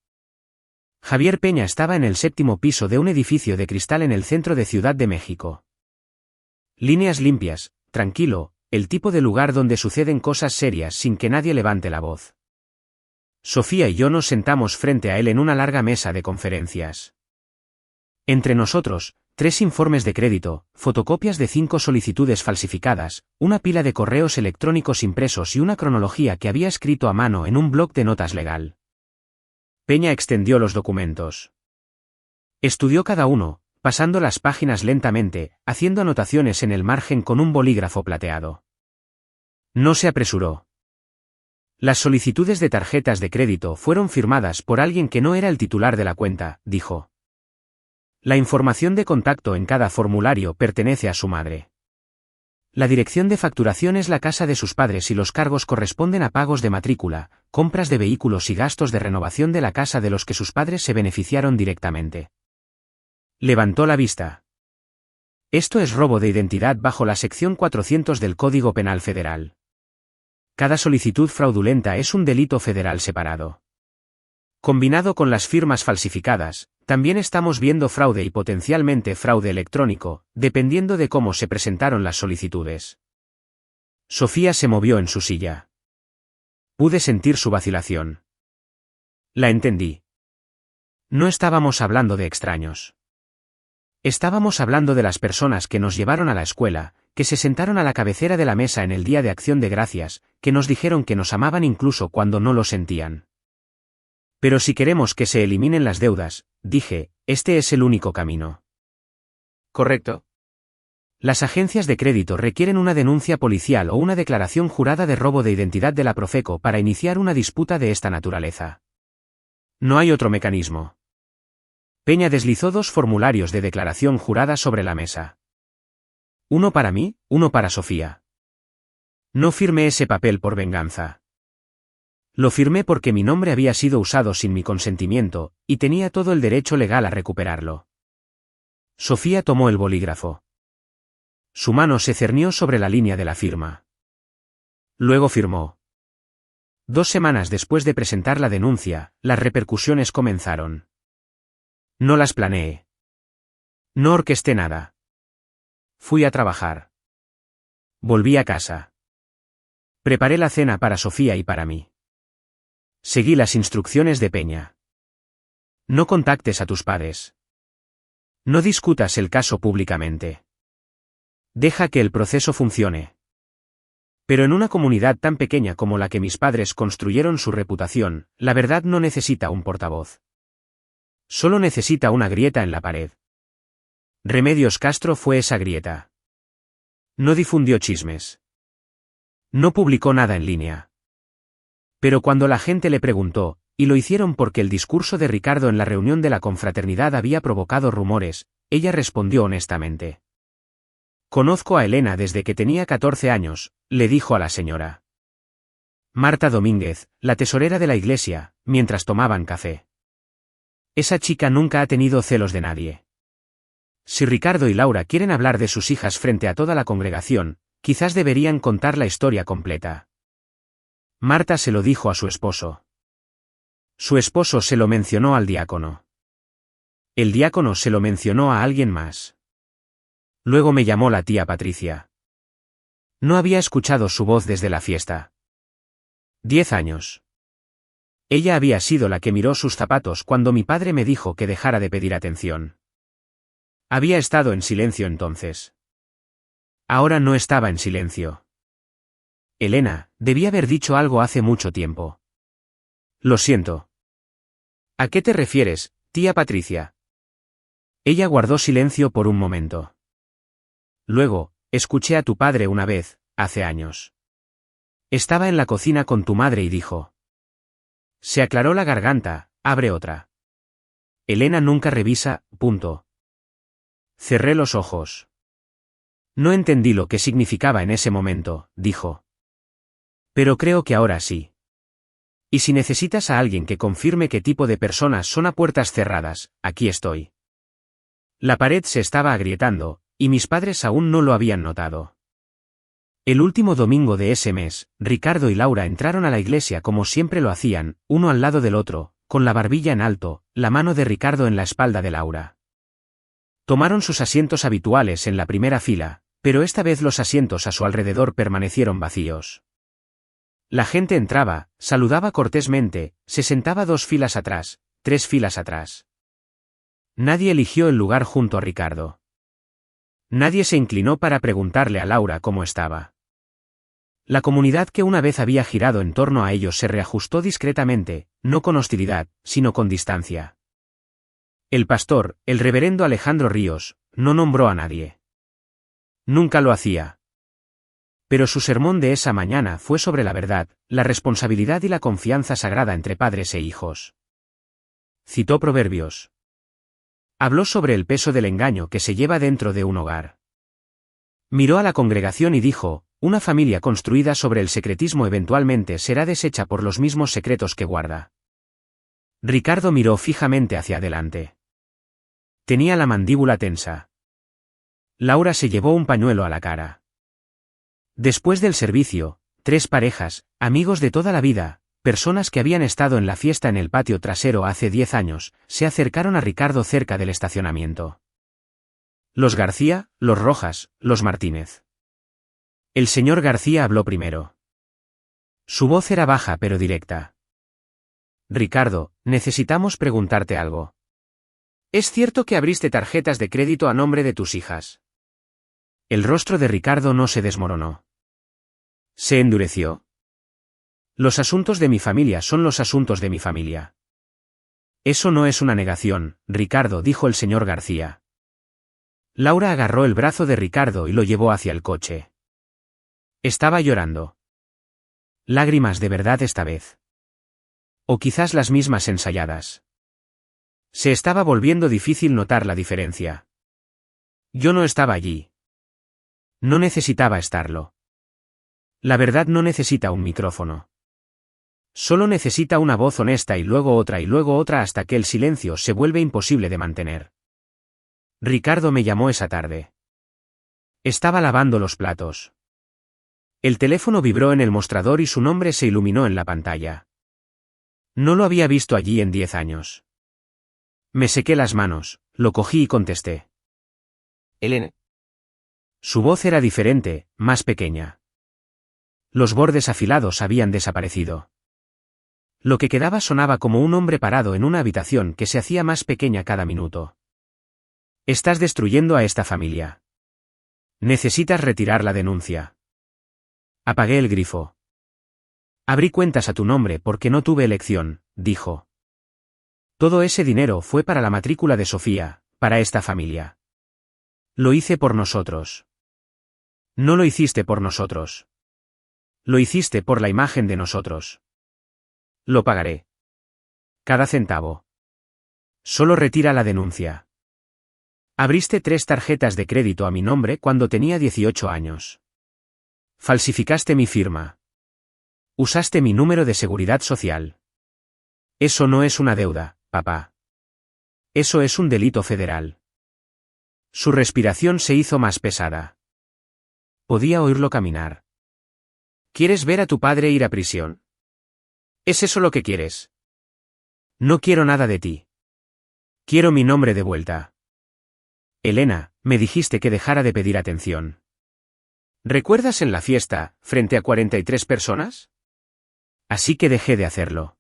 Javier Peña estaba en el 7º piso de un edificio de cristal en el centro de Ciudad de México. Líneas limpias, tranquilo, el tipo de lugar donde suceden cosas serias sin que nadie levante la voz. Sofía y yo nos sentamos frente a él en una larga mesa de conferencias. Entre nosotros, 3 informes de crédito, fotocopias de 5 solicitudes falsificadas, una pila de correos electrónicos impresos y una cronología que había escrito a mano en un bloc de notas legal. Peña extendió los documentos. Estudió cada uno, pasando las páginas lentamente, haciendo anotaciones en el margen con un bolígrafo plateado. No se apresuró. Las solicitudes de tarjetas de crédito fueron firmadas por alguien que no era el titular de la cuenta, dijo. La información de contacto en cada formulario pertenece a su madre. La dirección de facturación es la casa de sus padres y los cargos corresponden a pagos de matrícula, compras de vehículos y gastos de renovación de la casa de los que sus padres se beneficiaron directamente. Levantó la vista. Esto es robo de identidad bajo la sección 400 del Código Penal Federal. Cada solicitud fraudulenta es un delito federal separado. Combinado con las firmas falsificadas, también estamos viendo fraude y potencialmente fraude electrónico, dependiendo de cómo se presentaron las solicitudes. Sofía se movió en su silla. Pude sentir su vacilación. La entendí. No estábamos hablando de extraños. Estábamos hablando de las personas que nos llevaron a la escuela, que se sentaron a la cabecera de la mesa en el Día de Acción de Gracias, que nos dijeron que nos amaban incluso cuando no lo sentían. Pero si queremos que se eliminen las deudas, dije, este es el único camino. ¿Correcto? Las agencias de crédito requieren una denuncia policial o una declaración jurada de robo de identidad de la Profeco para iniciar una disputa de esta naturaleza. No hay otro mecanismo. Peña deslizó 2 formularios de declaración jurada sobre la mesa. Uno para mí, uno para Sofía. No firmé ese papel por venganza. Lo firmé porque mi nombre había sido usado sin mi consentimiento, y tenía todo el derecho legal a recuperarlo. Sofía tomó el bolígrafo. Su mano se cernió sobre la línea de la firma. Luego firmó. 2 semanas después de presentar la denuncia, las repercusiones comenzaron. No las planeé. No orquesté nada. Fui a trabajar. Volví a casa. Preparé la cena para Sofía y para mí. Seguí las instrucciones de Peña. No contactes a tus padres. No discutas el caso públicamente. Deja que el proceso funcione. Pero en una comunidad tan pequeña como la que mis padres construyeron su reputación, la verdad no necesita un portavoz. Solo necesita una grieta en la pared. Remedios Castro fue esa grieta. No difundió chismes. No publicó nada en línea. Pero cuando la gente le preguntó, y lo hicieron porque el discurso de Ricardo en la reunión de la confraternidad había provocado rumores, ella respondió honestamente. Conozco a Elena desde que tenía 14 años, le dijo a la señora Marta Domínguez, la tesorera de la iglesia, mientras tomaban café. Esa chica nunca ha tenido celos de nadie. Si Ricardo y Laura quieren hablar de sus hijas frente a toda la congregación, quizás deberían contar la historia completa. Marta se lo dijo a su esposo. Su esposo se lo mencionó al diácono. El diácono se lo mencionó a alguien más. Luego me llamó la tía Patricia. No había escuchado su voz desde la fiesta. 10 años. Ella había sido la que miró sus zapatos cuando mi padre me dijo que dejara de pedir atención. Había estado en silencio entonces. Ahora no estaba en silencio. Elena, debí haber dicho algo hace mucho tiempo. Lo siento. ¿A qué te refieres, tía Patricia? Ella guardó silencio por un momento. Luego, escuché a tu padre una vez, hace años. Estaba en la cocina con tu madre y dijo. Se aclaró la garganta, abre otra. Elena nunca revisa, punto. Cerré los ojos. No entendí lo que significaba en ese momento, dijo. Pero creo que ahora sí. Y si necesitas a alguien que confirme qué tipo de personas son a puertas cerradas, aquí estoy. La pared se estaba agrietando, y mis padres aún no lo habían notado. El último domingo de ese mes, Ricardo y Laura entraron a la iglesia como siempre lo hacían, uno al lado del otro, con la barbilla en alto, la mano de Ricardo en la espalda de Laura. Tomaron sus asientos habituales en la primera fila, pero esta vez los asientos a su alrededor permanecieron vacíos. La gente entraba, saludaba cortésmente, se sentaba 2 filas atrás, 3 filas atrás. Nadie eligió el lugar junto a Ricardo. Nadie se inclinó para preguntarle a Laura cómo estaba. La comunidad que una vez había girado en torno a ellos se reajustó discretamente, no con hostilidad, sino con distancia. El pastor, el reverendo Alejandro Ríos, no nombró a nadie. Nunca lo hacía. Pero su sermón de esa mañana fue sobre la verdad, la responsabilidad y la confianza sagrada entre padres e hijos. Citó Proverbios. Habló sobre el peso del engaño que se lleva dentro de un hogar. Miró a la congregación y dijo, una familia construida sobre el secretismo eventualmente será deshecha por los mismos secretos que guarda. Ricardo miró fijamente hacia adelante. Tenía la mandíbula tensa. Laura se llevó un pañuelo a la cara. Después del servicio, 3 parejas, amigos de toda la vida, personas que habían estado en la fiesta en el patio trasero hace 10 años, se acercaron a Ricardo cerca del estacionamiento. Los García, los Rojas, los Martínez. El señor García habló primero. Su voz era baja pero directa. Ricardo, necesitamos preguntarte algo. ¿Es cierto que abriste tarjetas de crédito a nombre de tus hijas? El rostro de Ricardo no se desmoronó. Se endureció. Los asuntos de mi familia son los asuntos de mi familia. Eso no es una negación, Ricardo, dijo el señor García. Laura agarró el brazo de Ricardo y lo llevó hacia el coche. Estaba llorando. Lágrimas de verdad esta vez. O quizás las mismas ensayadas. Se estaba volviendo difícil notar la diferencia. Yo no estaba allí. No necesitaba estarlo. La verdad no necesita un micrófono. Solo necesita una voz honesta y luego otra hasta que el silencio se vuelve imposible de mantener. Ricardo me llamó esa tarde. Estaba lavando los platos. El teléfono vibró en el mostrador y su nombre se iluminó en la pantalla. No lo había visto allí en 10 años. Me sequé las manos, lo cogí y contesté. Elena. Su voz era diferente, más pequeña. Los bordes afilados habían desaparecido. Lo que quedaba sonaba como un hombre parado en una habitación que se hacía más pequeña cada minuto. Estás destruyendo a esta familia. Necesitas retirar la denuncia. Apagué el grifo. Abrí cuentas a tu nombre porque no tuve elección, dijo. Todo ese dinero fue para la matrícula de Sofía, para esta familia. Lo hice por nosotros. No lo hiciste por nosotros. Lo hiciste por la imagen de nosotros. Lo pagaré. Cada centavo. Solo retira la denuncia. Abriste 3 tarjetas de crédito a mi nombre cuando tenía 18 años. Falsificaste mi firma. Usaste mi número de seguridad social. Eso no es una deuda, papá. Eso es un delito federal. Su respiración se hizo más pesada. Podía oírlo caminar. ¿Quieres ver a tu padre ir a prisión? ¿Es eso lo que quieres? No quiero nada de ti. Quiero mi nombre de vuelta. Elena, me dijiste que dejara de pedir atención. ¿Recuerdas en la fiesta, frente a 43 personas? Así que dejé de hacerlo.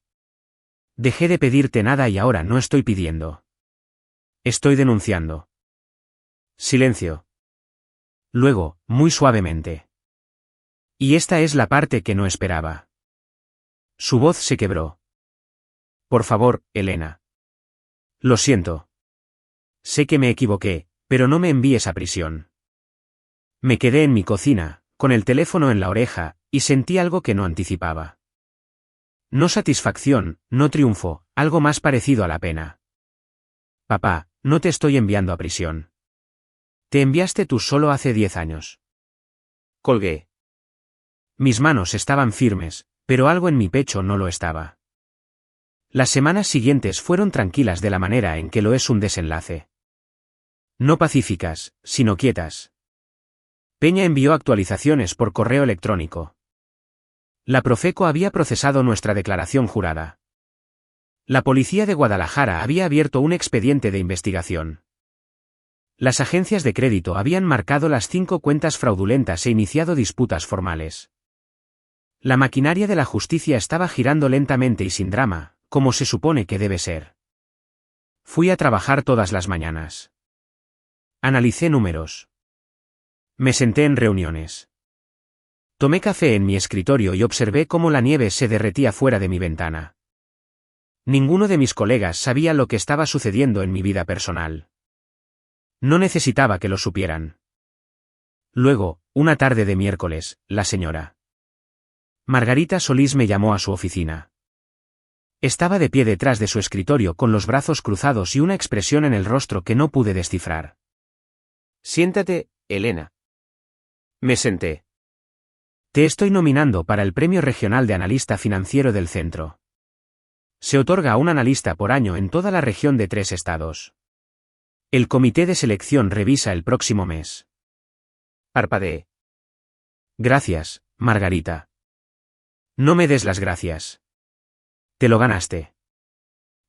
Dejé de pedirte nada y ahora no estoy pidiendo. Estoy denunciando. Silencio. Luego, muy suavemente. Y esta es la parte que no esperaba. Su voz se quebró. Por favor, Elena. Lo siento. Sé que me equivoqué, pero no me envíes a prisión. Me quedé en mi cocina, con el teléfono en la oreja, y sentí algo que no anticipaba. No satisfacción, no triunfo, algo más parecido a la pena. Papá, no te estoy enviando a prisión. Te enviaste tú solo hace 10 años. Colgué. Mis manos estaban firmes, pero algo en mi pecho no lo estaba. Las semanas siguientes fueron tranquilas de la manera en que lo es un desenlace. No pacíficas, sino quietas. Peña envió actualizaciones por correo electrónico. La Profeco había procesado nuestra declaración jurada. La policía de Guadalajara había abierto un expediente de investigación. Las agencias de crédito habían marcado las 5 cuentas fraudulentas e iniciado disputas formales. La maquinaria de la justicia estaba girando lentamente y sin drama, como se supone que debe ser. Fui a trabajar todas las mañanas. Analicé números. Me senté en reuniones. Tomé café en mi escritorio y observé cómo la nieve se derretía fuera de mi ventana. Ninguno de mis colegas sabía lo que estaba sucediendo en mi vida personal. No necesitaba que lo supieran. Luego, una tarde de miércoles, la señora Margarita Solís me llamó a su oficina. Estaba de pie detrás de su escritorio con los brazos cruzados y una expresión en el rostro que no pude descifrar. Siéntate, Elena. Me senté. Te estoy nominando para el Premio Regional de Analista Financiero del Centro. Se otorga a un analista por año en toda la región de 3 estados. El comité de selección revisa el próximo mes. Parpadeé. Gracias, Margarita. No me des las gracias. Te lo ganaste.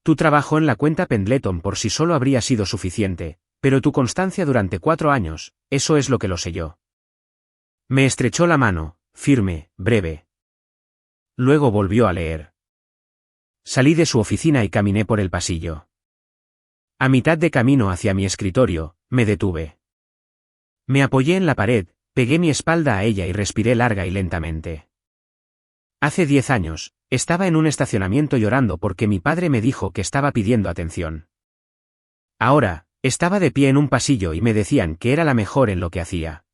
Tu trabajo en la cuenta Pendleton por sí solo habría sido suficiente, pero tu constancia durante 4 años, eso es lo que lo selló. Me estrechó la mano, firme, breve. Luego volvió a leer. Salí de su oficina y caminé por el pasillo. A mitad de camino hacia mi escritorio, me detuve. Me apoyé en la pared, pegué mi espalda a ella y respiré larga y lentamente. Hace 10 años, estaba en un estacionamiento llorando porque mi padre me dijo que estaba pidiendo atención. Ahora, estaba de pie en un pasillo y me decían que era la mejor en lo que hacía.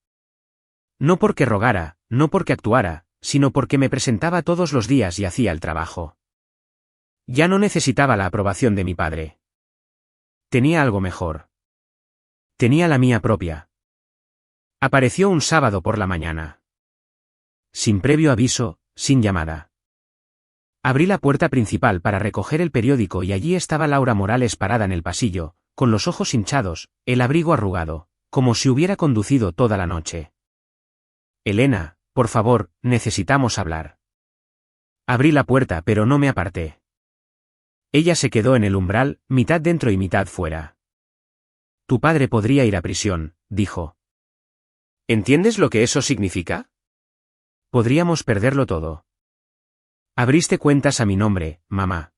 No porque rogara, no porque actuara, sino porque me presentaba todos los días y hacía el trabajo. Ya no necesitaba la aprobación de mi padre. Tenía algo mejor. Tenía la mía propia. Apareció un sábado por la mañana. Sin previo aviso, sin llamada. Abrí la puerta principal para recoger el periódico y allí estaba Laura Morales parada en el pasillo, con los ojos hinchados, el abrigo arrugado, como si hubiera conducido toda la noche. Elena, por favor, necesitamos hablar. Abrí la puerta pero no me aparté. Ella se quedó en el umbral, mitad dentro y mitad fuera. Tu padre podría ir a prisión, dijo. ¿Entiendes lo que eso significa? Podríamos perderlo todo. Abriste cuentas a mi nombre, mamá.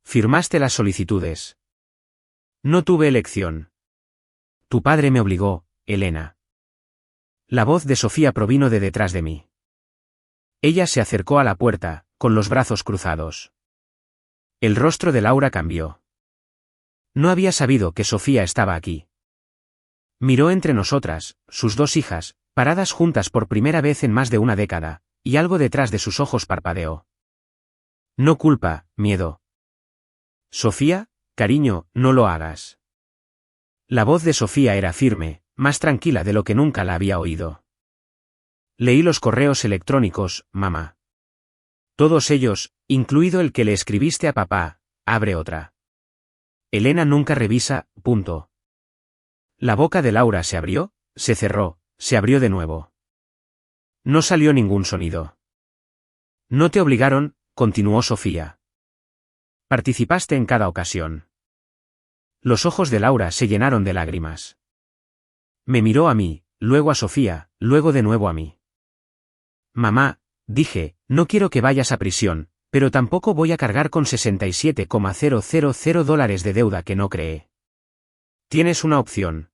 Firmaste las solicitudes. No tuve elección. Tu padre me obligó, Elena. La voz de Sofía provino de detrás de mí. Ella se acercó a la puerta, con los brazos cruzados. El rostro de Laura cambió. No había sabido que Sofía estaba aquí. Miró entre nosotras, sus 2 hijas, paradas juntas por primera vez en más de una década, y algo detrás de sus ojos parpadeó. No culpa, miedo. Sofía, cariño, no lo hagas. La voz de Sofía era firme, más tranquila de lo que nunca la había oído. Leí los correos electrónicos, mamá. Todos ellos, incluido el que le escribiste a papá, abre otra. Elena nunca revisa, punto. La boca de Laura se abrió, se cerró, se abrió de nuevo. No salió ningún sonido. No te obligaron, continuó Sofía. Participaste en cada ocasión. Los ojos de Laura se llenaron de lágrimas. Me miró a mí, luego a Sofía, luego de nuevo a mí. Mamá, dije, no quiero que vayas a prisión, pero tampoco voy a cargar con $67,000 de deuda que no creé. Tienes una opción.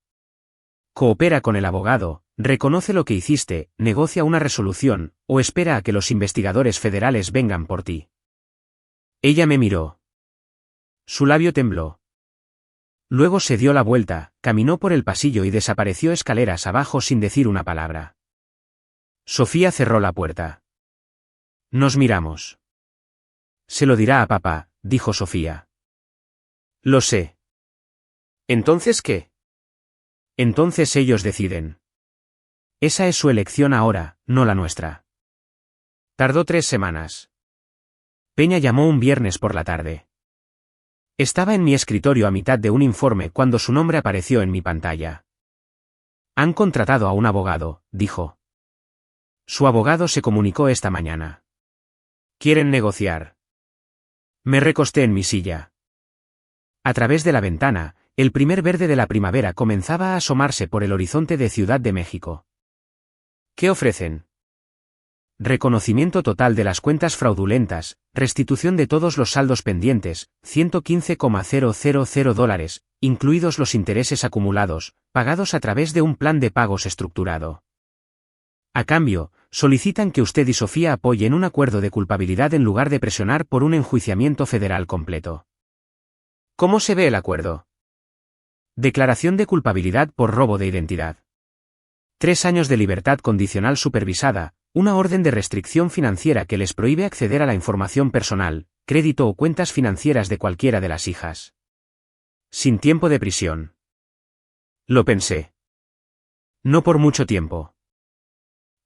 Coopera con el abogado, reconoce lo que hiciste, negocia una resolución, o espera a que los investigadores federales vengan por ti. Ella me miró. Su labio tembló. Luego se dio la vuelta, caminó por el pasillo y desapareció escaleras abajo sin decir una palabra. Sofía cerró la puerta. Nos miramos. Se lo dirá a papá, dijo Sofía. Lo sé. ¿Entonces qué? Entonces ellos deciden. Esa es su elección ahora, no la nuestra. Tardó 3 semanas. Peña llamó un viernes por la tarde. Estaba en mi escritorio a mitad de un informe cuando su nombre apareció en mi pantalla. Han contratado a un abogado, dijo. Su abogado se comunicó esta mañana. ¿Quieren negociar? Me recosté en mi silla. A través de la ventana, el primer verde de la primavera comenzaba a asomarse por el horizonte de Ciudad de México. ¿Qué ofrecen? Reconocimiento total de las cuentas fraudulentas, restitución de todos los saldos pendientes, $115,000, incluidos los intereses acumulados, pagados a través de un plan de pagos estructurado. A cambio, solicitan que usted y Sofía apoyen un acuerdo de culpabilidad en lugar de presionar por un enjuiciamiento federal completo. ¿Cómo se ve el acuerdo? Declaración de culpabilidad por robo de identidad. 3 años de libertad condicional supervisada, una orden de restricción financiera que les prohíbe acceder a la información personal, crédito o cuentas financieras de cualquiera de las hijas. Sin tiempo de prisión. Lo pensé. No por mucho tiempo.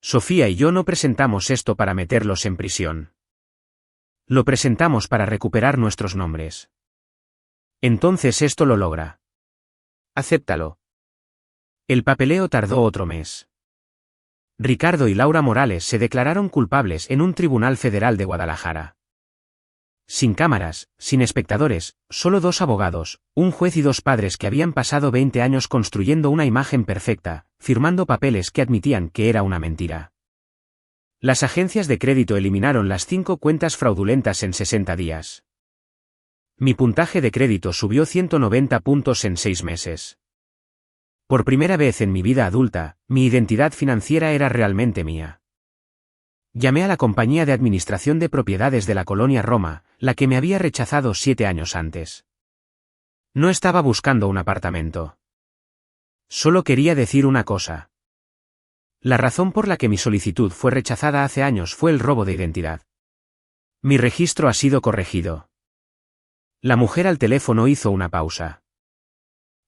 Sofía y yo no presentamos esto para meterlos en prisión. Lo presentamos para recuperar nuestros nombres. Entonces esto lo logra. Acéptalo. El papeleo tardó otro mes. Ricardo y Laura Morales se declararon culpables en un tribunal federal de Guadalajara. Sin cámaras, sin espectadores, solo 2 abogados, un juez y 2 padres que habían pasado 20 años construyendo una imagen perfecta, firmando papeles que admitían que era una mentira. Las agencias de crédito eliminaron las 5 cuentas fraudulentas en 60 días. Mi puntaje de crédito subió 190 puntos en 6 meses. Por primera vez en mi vida adulta, mi identidad financiera era realmente mía. Llamé a la compañía de administración de propiedades de la colonia Roma, la que me había rechazado 7 años antes. No estaba buscando un apartamento. Solo quería decir una cosa. La razón por la que mi solicitud fue rechazada hace años fue el robo de identidad. Mi registro ha sido corregido. La mujer al teléfono hizo una pausa.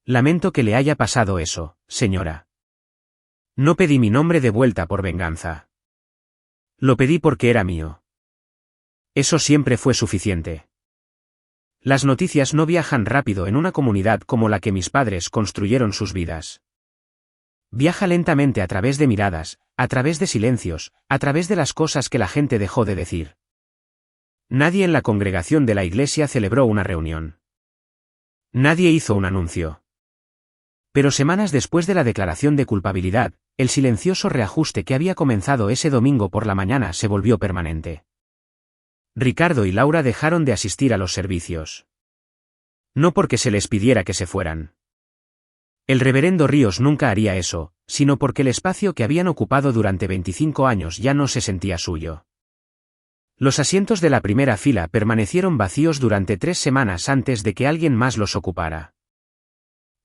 Lamento que le haya pasado eso, señora. No pedí mi nombre de vuelta por venganza. Lo pedí porque era mío. Eso siempre fue suficiente. Las noticias no viajan rápido en una comunidad como la que mis padres construyeron sus vidas. Viaja lentamente a través de miradas, a través de silencios, a través de las cosas que la gente dejó de decir. Nadie en la congregación de la iglesia celebró una reunión. Nadie hizo un anuncio. Pero semanas después de la declaración de culpabilidad, el silencioso reajuste que había comenzado ese domingo por la mañana se volvió permanente. Ricardo y Laura dejaron de asistir a los servicios. No porque se les pidiera que se fueran. El reverendo Ríos nunca haría eso, sino porque el espacio que habían ocupado durante 25 años ya no se sentía suyo. Los asientos de la primera fila permanecieron vacíos durante 3 semanas antes de que alguien más los ocupara.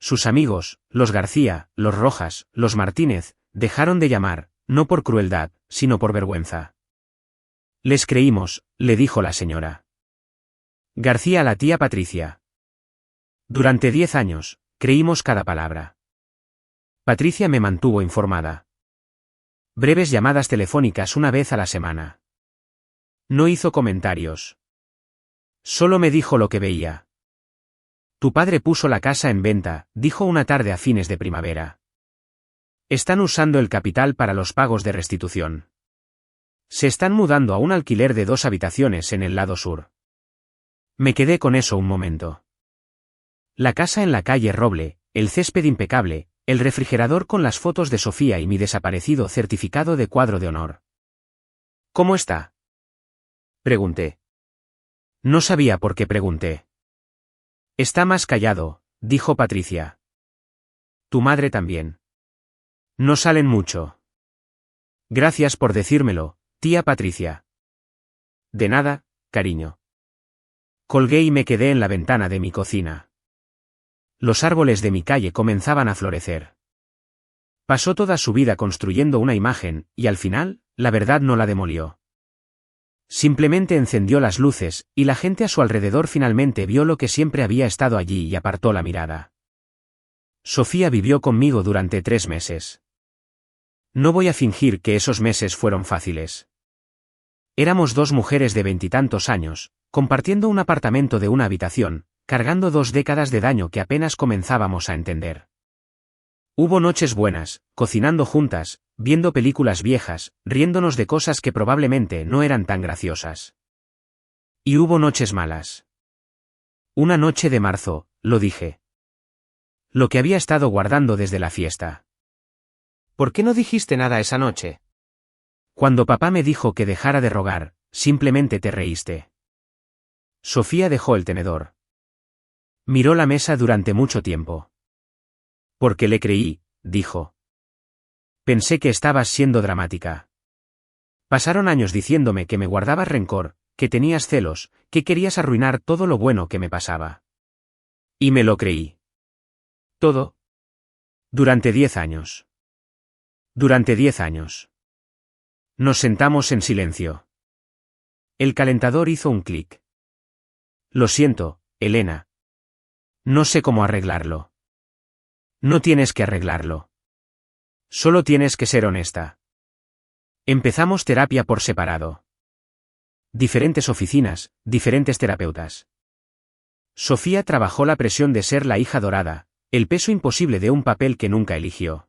Sus amigos, los García, los Rojas, los Martínez, dejaron de llamar, no por crueldad, sino por vergüenza. Les creímos, le dijo la señora García a la tía Patricia. Durante 10 años, creímos cada palabra. Patricia me mantuvo informada. Breves llamadas telefónicas una vez a la semana. No hizo comentarios. Solo me dijo lo que veía. Tu padre puso la casa en venta, dijo una tarde a fines de primavera. Están usando el capital para los pagos de restitución. Se están mudando a un alquiler de 2 habitaciones en el lado sur. Me quedé con eso un momento. La casa en la calle Roble, el césped impecable, el refrigerador con las fotos de Sofía y mi desaparecido certificado de cuadro de honor. ¿Cómo está? Pregunté. No sabía por qué pregunté. Está más callado, dijo Patricia. Tu madre también. No salen mucho. Gracias por decírmelo, tía Patricia. De nada, cariño. Colgué y me quedé en la ventana de mi cocina. Los árboles de mi calle comenzaban a florecer. Pasó toda su vida construyendo una imagen, y al final, la verdad no la demolió. Simplemente encendió las luces, y la gente a su alrededor finalmente vio lo que siempre había estado allí y apartó la mirada. Sofía vivió conmigo durante 3 meses. No voy a fingir que esos meses fueron fáciles. Éramos 2 mujeres de 20 y tantos años, compartiendo un apartamento de una habitación, cargando 2 décadas de daño que apenas comenzábamos a entender. Hubo noches buenas, cocinando juntas, viendo películas viejas, riéndonos de cosas que probablemente no eran tan graciosas. Y hubo noches malas. Una noche de marzo, lo dije. Lo que había estado guardando desde la fiesta. ¿Por qué no dijiste nada esa noche? Cuando papá me dijo que dejara de rogar, simplemente te reíste. Sofía dejó el tenedor. Miró la mesa durante mucho tiempo. Porque le creí, dijo. Pensé que estabas siendo dramática. Pasaron años diciéndome que me guardabas rencor, que tenías celos, que querías arruinar todo lo bueno que me pasaba. Y me lo creí. ¿Todo? Durante 10 años. Durante 10 años. Nos sentamos en silencio. El calentador hizo un clic. Lo siento, Elena. No sé cómo arreglarlo. No tienes que arreglarlo. Solo tienes que ser honesta. Empezamos terapia por separado. Diferentes oficinas, diferentes terapeutas. Sofía trabajó la presión de ser la hija dorada, el peso imposible de un papel que nunca eligió.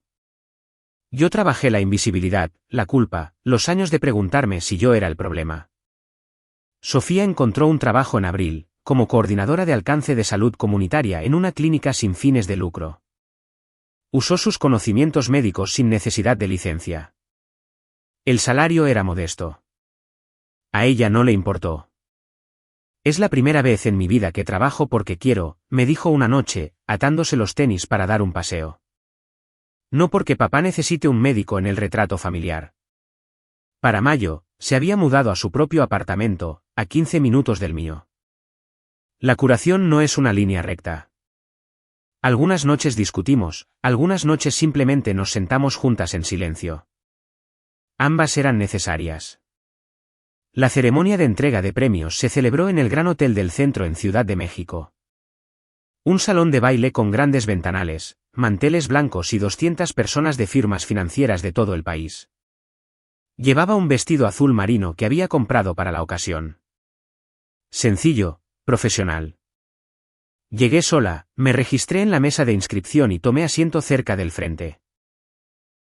Yo trabajé la invisibilidad, la culpa, los años de preguntarme si yo era el problema. Sofía encontró un trabajo en abril, como coordinadora de alcance de salud comunitaria en una clínica sin fines de lucro. Usó sus conocimientos médicos sin necesidad de licencia. El salario era modesto. A ella no le importó. Es la primera vez en mi vida que trabajo porque quiero, me dijo una noche, atándose los tenis para dar un paseo. No porque papá necesite un médico en el retrato familiar. Para mayo, se había mudado a su propio apartamento, a 15 minutos del mío. La curación no es una línea recta. Algunas noches discutimos, algunas noches simplemente nos sentamos juntas en silencio. Ambas eran necesarias. La ceremonia de entrega de premios se celebró en el Gran Hotel del Centro en Ciudad de México. Un salón de baile con grandes ventanales, manteles blancos y 200 personas de firmas financieras de todo el país. Llevaba un vestido azul marino que había comprado para la ocasión. Sencillo, profesional. Llegué sola, me registré en la mesa de inscripción y tomé asiento cerca del frente.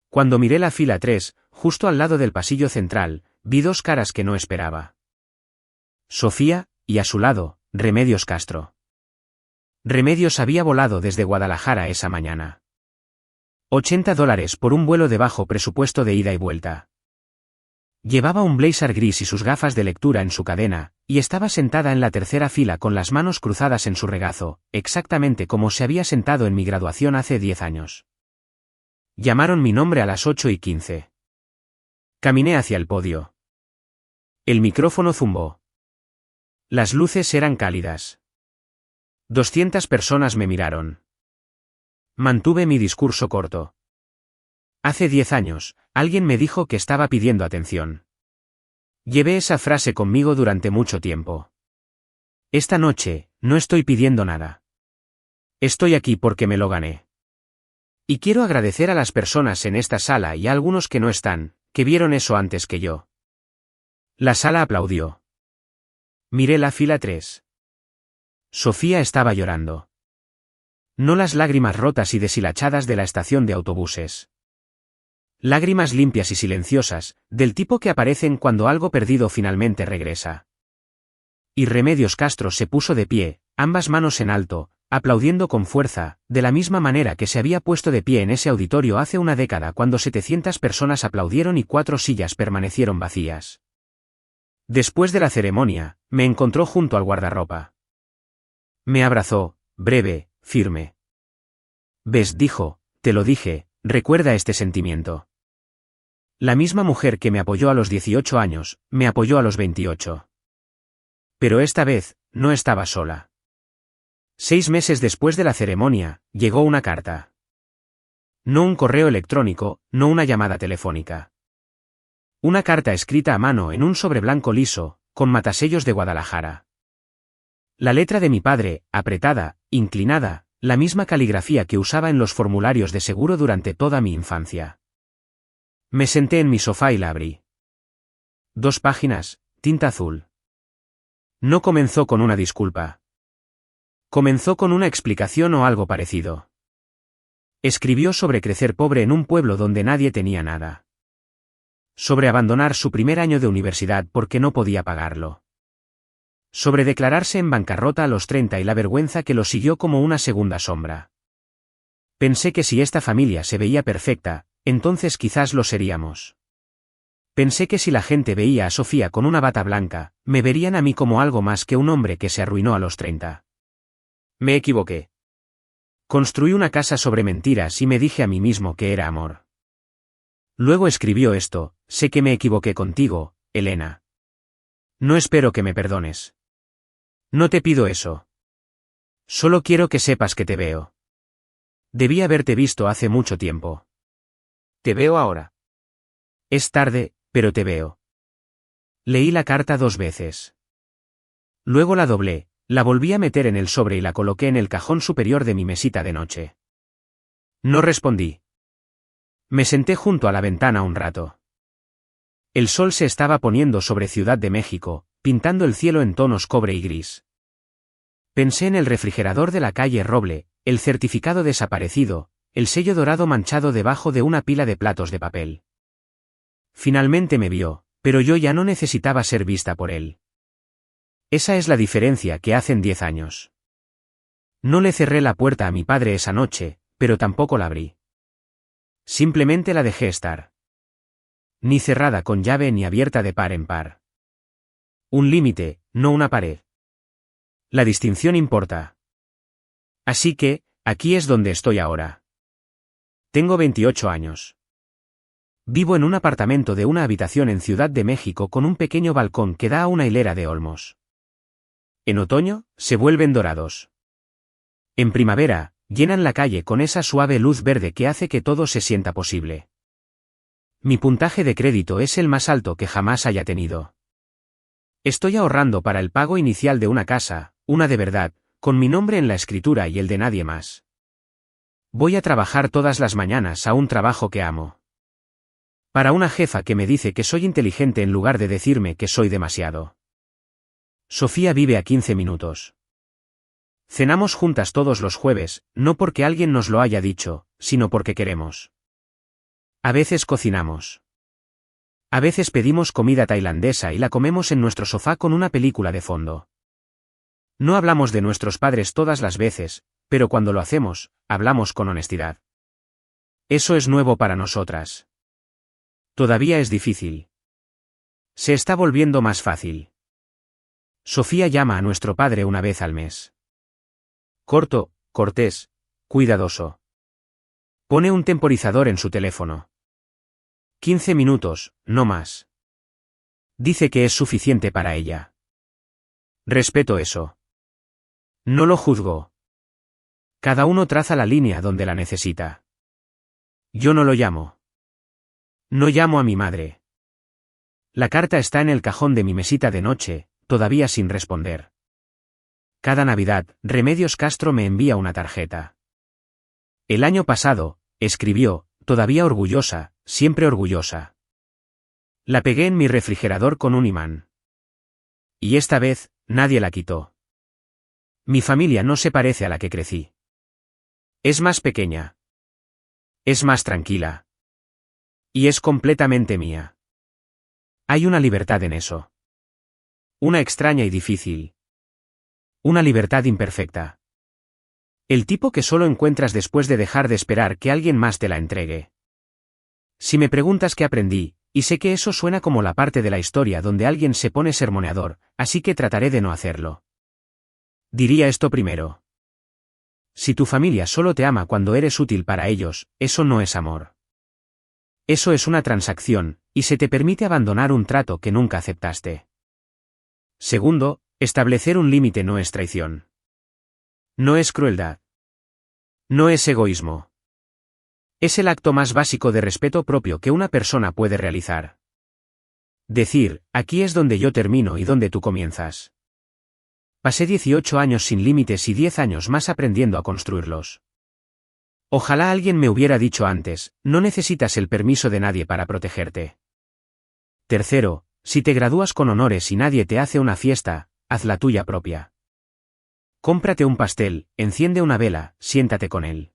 Cuando miré la fila 3, justo al lado del pasillo central, vi 2 caras que no esperaba. Sofía, y a su lado, Remedios Castro. Remedios había volado desde Guadalajara esa mañana. $80 por un vuelo de bajo presupuesto de ida y vuelta. Llevaba un blazer gris y sus gafas de lectura en su cadena, y estaba sentada en la tercera fila con las manos cruzadas en su regazo, exactamente como se había sentado en mi graduación hace 10 años. Llamaron mi nombre a las 8:15. Caminé hacia el podio. El micrófono zumbó. Las luces eran cálidas. 200 personas me miraron. Mantuve mi discurso corto. Hace 10 años, alguien me dijo que estaba pidiendo atención. Llevé esa frase conmigo durante mucho tiempo. Esta noche, no estoy pidiendo nada. Estoy aquí porque me lo gané. Y quiero agradecer a las personas en esta sala y a algunos que no están, que vieron eso antes que yo. La sala aplaudió. Miré la fila 3. Sofía estaba llorando. No las lágrimas rotas y deshilachadas de la estación de autobuses. Lágrimas limpias y silenciosas, del tipo que aparecen cuando algo perdido finalmente regresa. Y Remedios Castro se puso de pie, ambas manos en alto, aplaudiendo con fuerza, de la misma manera que se había puesto de pie en ese auditorio hace una década cuando 700 personas aplaudieron y 4 sillas permanecieron vacías. Después de la ceremonia, me encontró junto al guardarropa. Me abrazó, breve, firme. «Ves», dijo, «te lo dije, recuerda este sentimiento». La misma mujer que me apoyó a los 18 años, me apoyó a los 28. Pero esta vez, no estaba sola. 6 meses después de la ceremonia, llegó una carta. No un correo electrónico, no una llamada telefónica. Una carta escrita a mano en un sobre blanco liso, con matasellos de Guadalajara. La letra de mi padre, apretada, inclinada, la misma caligrafía que usaba en los formularios de seguro durante toda mi infancia. Me senté en mi sofá y la abrí. 2 páginas, tinta azul. No comenzó con una disculpa. Comenzó con una explicación o algo parecido. Escribió sobre crecer pobre en un pueblo donde nadie tenía nada. Sobre abandonar su primer año de universidad porque no podía pagarlo. Sobre declararse en bancarrota a los 30 y la vergüenza que lo siguió como una segunda sombra. Pensé que si esta familia se veía perfecta, entonces quizás lo seríamos. Pensé que si la gente veía a Sofía con una bata blanca, me verían a mí como algo más que un hombre que se arruinó a los 30. Me equivoqué. Construí una casa sobre mentiras y me dije a mí mismo que era amor. Luego escribió esto: sé que me equivoqué contigo, Elena. No espero que me perdones. No te pido eso. Solo quiero que sepas que te veo. Debí haberte visto hace mucho tiempo. Te veo ahora. Es tarde, pero te veo. Leí la carta 2 veces. Luego la doblé, la volví a meter en el sobre y la coloqué en el cajón superior de mi mesita de noche. No respondí. Me senté junto a la ventana un rato. El sol se estaba poniendo sobre Ciudad de México, pintando el cielo en tonos cobre y gris. Pensé en el refrigerador de la calle Roble, el certificado desaparecido, el sello dorado manchado debajo de una pila de platos de papel. Finalmente me vio, pero yo ya no necesitaba ser vista por él. Esa es la diferencia que hacen 10 años. No le cerré la puerta a mi padre esa noche, pero tampoco la abrí. Simplemente la dejé estar. Ni cerrada con llave ni abierta de par en par. Un límite, no una pared. La distinción importa. Así que, aquí es donde estoy ahora. Tengo 28 años. Vivo en un apartamento de una habitación en Ciudad de México con un pequeño balcón que da a una hilera de olmos. En otoño, se vuelven dorados. En primavera, llenan la calle con esa suave luz verde que hace que todo se sienta posible. Mi puntaje de crédito es el más alto que jamás haya tenido. Estoy ahorrando para el pago inicial de una casa, una de verdad, con mi nombre en la escritura y el de nadie más. Voy a trabajar todas las mañanas a un trabajo que amo. Para una jefa que me dice que soy inteligente en lugar de decirme que soy demasiado. Sofía vive a 15 minutos. Cenamos juntas todos los jueves, no porque alguien nos lo haya dicho, sino porque queremos. A veces cocinamos. A veces pedimos comida tailandesa y la comemos en nuestro sofá con una película de fondo. No hablamos de nuestros padres todas las veces, pero cuando lo hacemos, hablamos con honestidad. Eso es nuevo para nosotras. Todavía es difícil. Se está volviendo más fácil. Sofía llama a nuestro padre una vez al mes. Corto, cortés, cuidadoso. Pone un temporizador en su teléfono. 15 minutos, no más. Dice que es suficiente para ella. Respeto eso. No lo juzgo. Cada uno traza la línea donde la necesita. Yo no lo llamo. No llamo a mi madre. La carta está en el cajón de mi mesita de noche, todavía sin responder. Cada Navidad, Remedios Castro me envía una tarjeta. El año pasado, escribió, todavía orgullosa, siempre orgullosa. La pegué en mi refrigerador con un imán. Y esta vez, nadie la quitó. Mi familia no se parece a la que crecí. Es más pequeña. Es más tranquila. Y es completamente mía. Hay una libertad en eso. Una extraña y difícil. Una libertad imperfecta. El tipo que solo encuentras después de dejar de esperar que alguien más te la entregue. Si me preguntas qué aprendí, y sé que eso suena como la parte de la historia donde alguien se pone sermoneador, así que trataré de no hacerlo. Diría esto primero. Si tu familia solo te ama cuando eres útil para ellos, eso no es amor. Eso es una transacción, y se te permite abandonar un trato que nunca aceptaste. Segundo, establecer un límite no es traición. No es crueldad. No es egoísmo. Es el acto más básico de respeto propio que una persona puede realizar. Decir, aquí es donde yo termino y donde tú comienzas. Pasé 18 años sin límites y 10 años más aprendiendo a construirlos. Ojalá alguien me hubiera dicho antes, no necesitas el permiso de nadie para protegerte. Tercero, si te gradúas con honores y nadie te hace una fiesta, haz la tuya propia. Cómprate un pastel, enciende una vela, siéntate con él.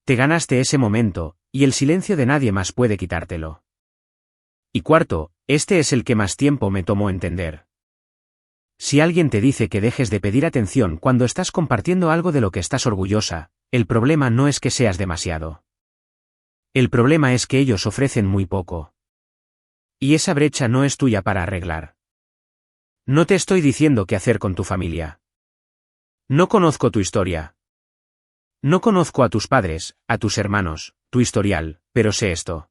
Te ganaste ese momento, y el silencio de nadie más puede quitártelo. Y cuarto, este es el que más tiempo me tomó entender. Si alguien te dice que dejes de pedir atención cuando estás compartiendo algo de lo que estás orgullosa, el problema no es que seas demasiado. El problema es que ellos ofrecen muy poco. Y esa brecha no es tuya para arreglar. No te estoy diciendo qué hacer con tu familia. No conozco tu historia. No conozco a tus padres, a tus hermanos, tu historial, pero sé esto.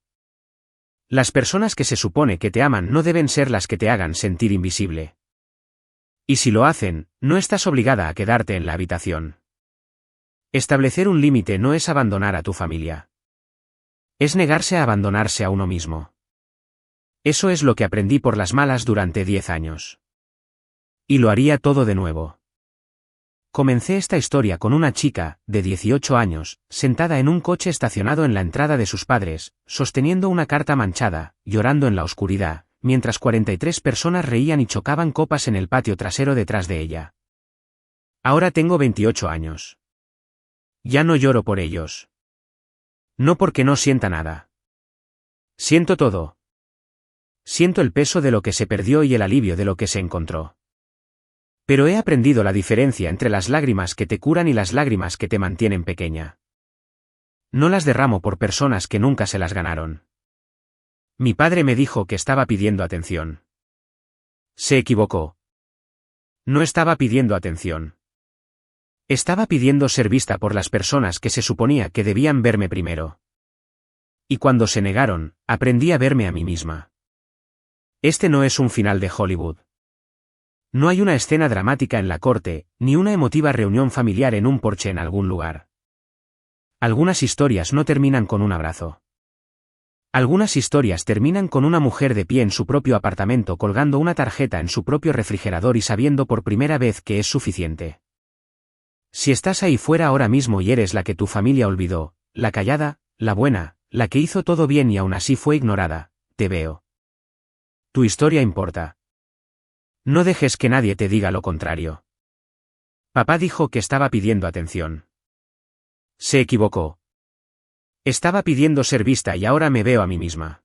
Las personas que se supone que te aman no deben ser las que te hagan sentir invisible. Y si lo hacen, no estás obligada a quedarte en la habitación. Establecer un límite no es abandonar a tu familia. Es negarse a abandonarse a uno mismo. Eso es lo que aprendí por las malas durante 10 años. Y lo haría todo de nuevo. Comencé esta historia con una chica, de 18 años, sentada en un coche estacionado en la entrada de sus padres, sosteniendo una carta manchada, llorando en la oscuridad, mientras 43 personas reían y chocaban copas en el patio trasero detrás de ella. Ahora tengo 28 años. Ya no lloro por ellos. No porque no sienta nada. Siento todo. Siento el peso de lo que se perdió y el alivio de lo que se encontró. Pero he aprendido la diferencia entre las lágrimas que te curan y las lágrimas que te mantienen pequeña. No las derramo por personas que nunca se las ganaron. Mi padre me dijo que estaba pidiendo atención. Se equivocó. No estaba pidiendo atención. Estaba pidiendo ser vista por las personas que se suponía que debían verme primero. Y cuando se negaron, aprendí a verme a mí misma. Este no es un final de Hollywood. No hay una escena dramática en la corte, ni una emotiva reunión familiar en un porche en algún lugar. Algunas historias no terminan con un abrazo. Algunas historias terminan con una mujer de pie en su propio apartamento colgando una tarjeta en su propio refrigerador y sabiendo por primera vez que es suficiente. Si estás ahí fuera ahora mismo y eres la que tu familia olvidó, la callada, la buena, la que hizo todo bien y aún así fue ignorada, te veo. Tu historia importa. No dejes que nadie te diga lo contrario. Papá dijo que estaba pidiendo atención. Se equivocó. Estaba pidiendo ser vista y ahora me veo a mí misma.